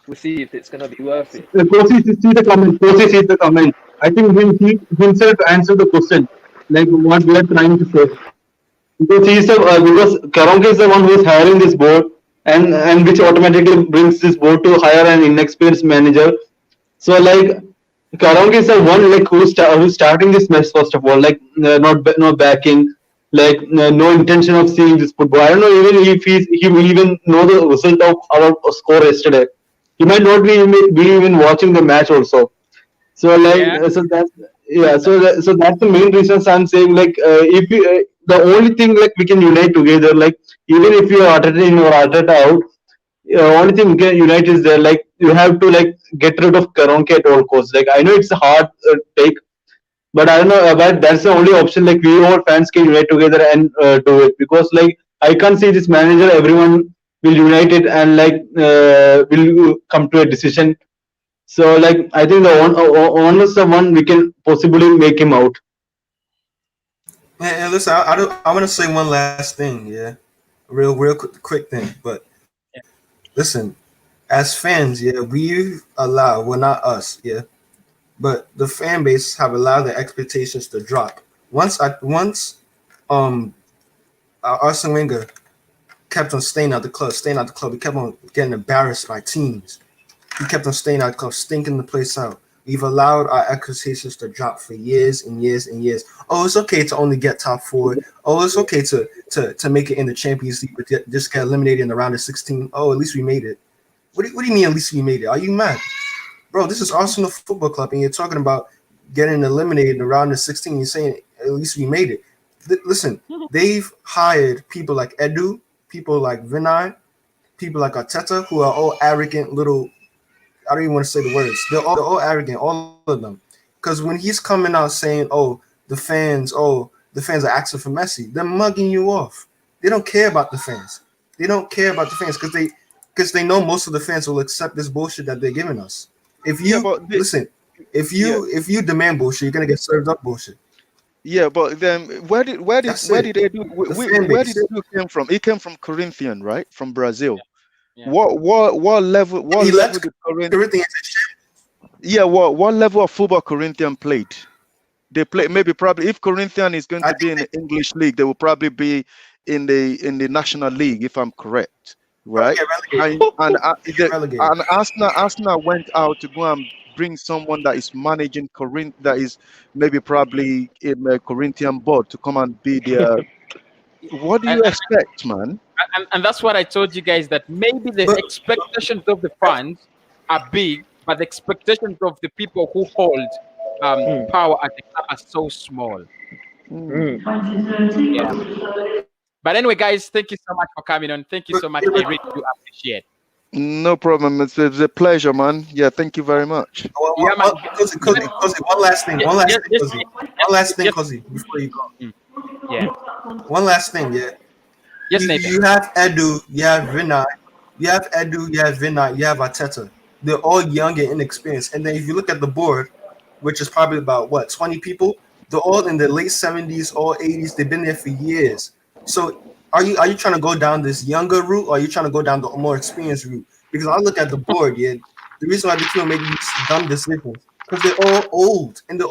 we'll see if it's going to be worth it. Kosi sees the comment. Kosi sees the comment. I think he himself answered the question, like what we are trying to say. Because because Karonke is the one who is hiring this board, and which automatically brings this board to hire an inexperienced manager. So like Karonke is the one like who's starting this mess first of all, like no backing, like no intention of seeing this football. I don't know even if he will even know the result of our score yesterday. He might not be even watching the match also. So like so that's so that's the main reasons I'm saying like if you, the only thing like we can unite together, like even if you are Arteta in or Arteta out, only thing we can unite is there, like you have to like get rid of Karonke at all costs. Like I know it's a hard take, but I don't know, but that's the only option. Like we all fans can unite together and do it, because like I can't see this manager. Everyone will unite it and like will come to a decision. So like I think the owner is the one we can possibly make him out. And listen, I want to say one last thing, yeah, real quick thing. But listen, as fans, yeah, we've allowed, well, not us, yeah, but the fan base have allowed the expectations to drop. Once Arsene Wenger kept on staying at the club. He kept on getting embarrassed by teams. He kept on staying at the club, stinking the place out. We've allowed our expectations to drop for years and years and years. Oh, it's okay to only get top 4. Oh, it's okay to make it in the Champions League, but just get eliminated in the round of 16. Oh, at least we made it. What do you mean at least we made it? Are you mad? Bro, this is Arsenal Football Club, and you're talking about getting eliminated in the round of 16. You're saying at least we made it. Listen, they've hired people like Edu, people like Vinay, people like Arteta, who are all arrogant little, I don't even want to say the words. They're all arrogant, all of them. Because when he's coming out saying, the fans are asking for Messi, they're mugging you off. They don't care about the fans. They don't care about the fans because they know most of the fans will accept this bullshit that they're giving us. If you if you demand bullshit, you're gonna get served up bullshit. Yeah, but then where did Edu came from? He came from Corinthian, right? From Brazil. Yeah. What level did Corinthian? Yeah, what level of football Corinthian played? They play probably if Corinthian is going to be in the English league, they will probably be in the National League, if I'm correct, right? And Arsenal went out to go and bring someone that is managing Corinth, that is maybe probably in a Corinthian board to come and be their. What do you expect, man? And that's what I told you guys, that maybe the expectations of the fans are big, but the expectations of the people who hold power at the club are so small. Yeah. But anyway, guys, thank you so much for coming on. Thank you so much. I really do appreciate it. No problem. It's a pleasure, man. Yeah, thank you very much. One last thing, Cozy, before you go. Yeah. One last thing, yeah. Yes, Nathan. You have Edu, you have Vinay, you have Arteta. They're all young and inexperienced. And then if you look at the board, which is probably about 20 people, they're all in the late 70s, all 80s. They've been there for years. So are you trying to go down this younger route, or are you trying to go down the more experienced route? Because I look at the board, yeah. The reason why the people make these dumb decisions because they're all old, and the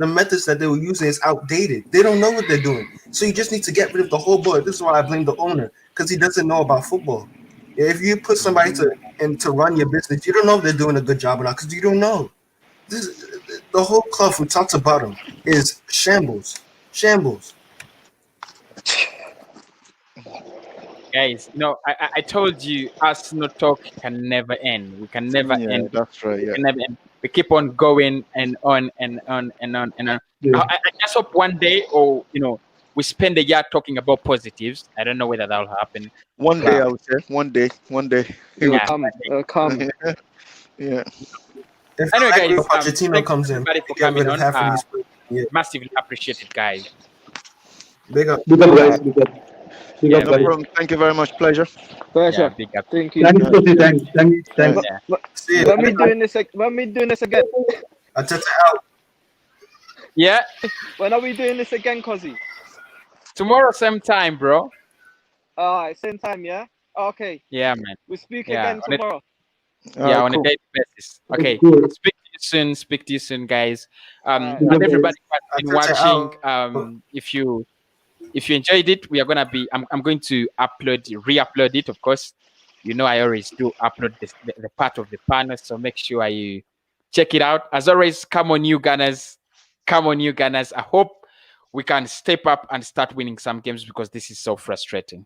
methods that they were using is outdated. They don't know what they're doing. So you just need to get rid of the whole board. This is why I blame the owner, because he doesn't know about football. If you put somebody to run your business, you don't know if they're doing a good job or not, because you don't know. The whole club from top to bottom is shambles. Guys, I told you, Arsenal talk can never end. We can never end. That's right. Yeah. We can never end. We keep on going and on and on and on and on. Yeah. I just hope one day, we spend a year talking about positives. I don't know whether that will happen. One day, I would say. One day. It'll come. Yeah. If Anyway, I agree guys, with Pochettino thanks comes in, everybody for get coming rid of on. half of these players. Yeah, Massively appreciated, guys. big up. Big up, guys. Big up. Big Yeah, up, No guys. problem. Thank you very much. Pleasure. Pleasure. Yeah, big up. Thank you. Thanks, Kosi. Thanks. Thanks. Thanks. Yeah. See you. When we doing this again? Ateta out. Yeah, When are we doing this again, Cozzy? tomorrow same time, bro. Alright, same time, yeah? Okay. Yeah, man. We'll speak Yeah, again tomorrow. Yeah, on Cool. a daily basis. Okay. Cool. Speak to you soon, guys. Alright. And everybody who has been Ateta watching, if you enjoyed it, we are gonna be I'm going to re-upload it, of course. You know I always do upload the part of the panel, so make sure you check it out. As always, come on you Gunners. I hope we can step up and start winning some games because this is so frustrating.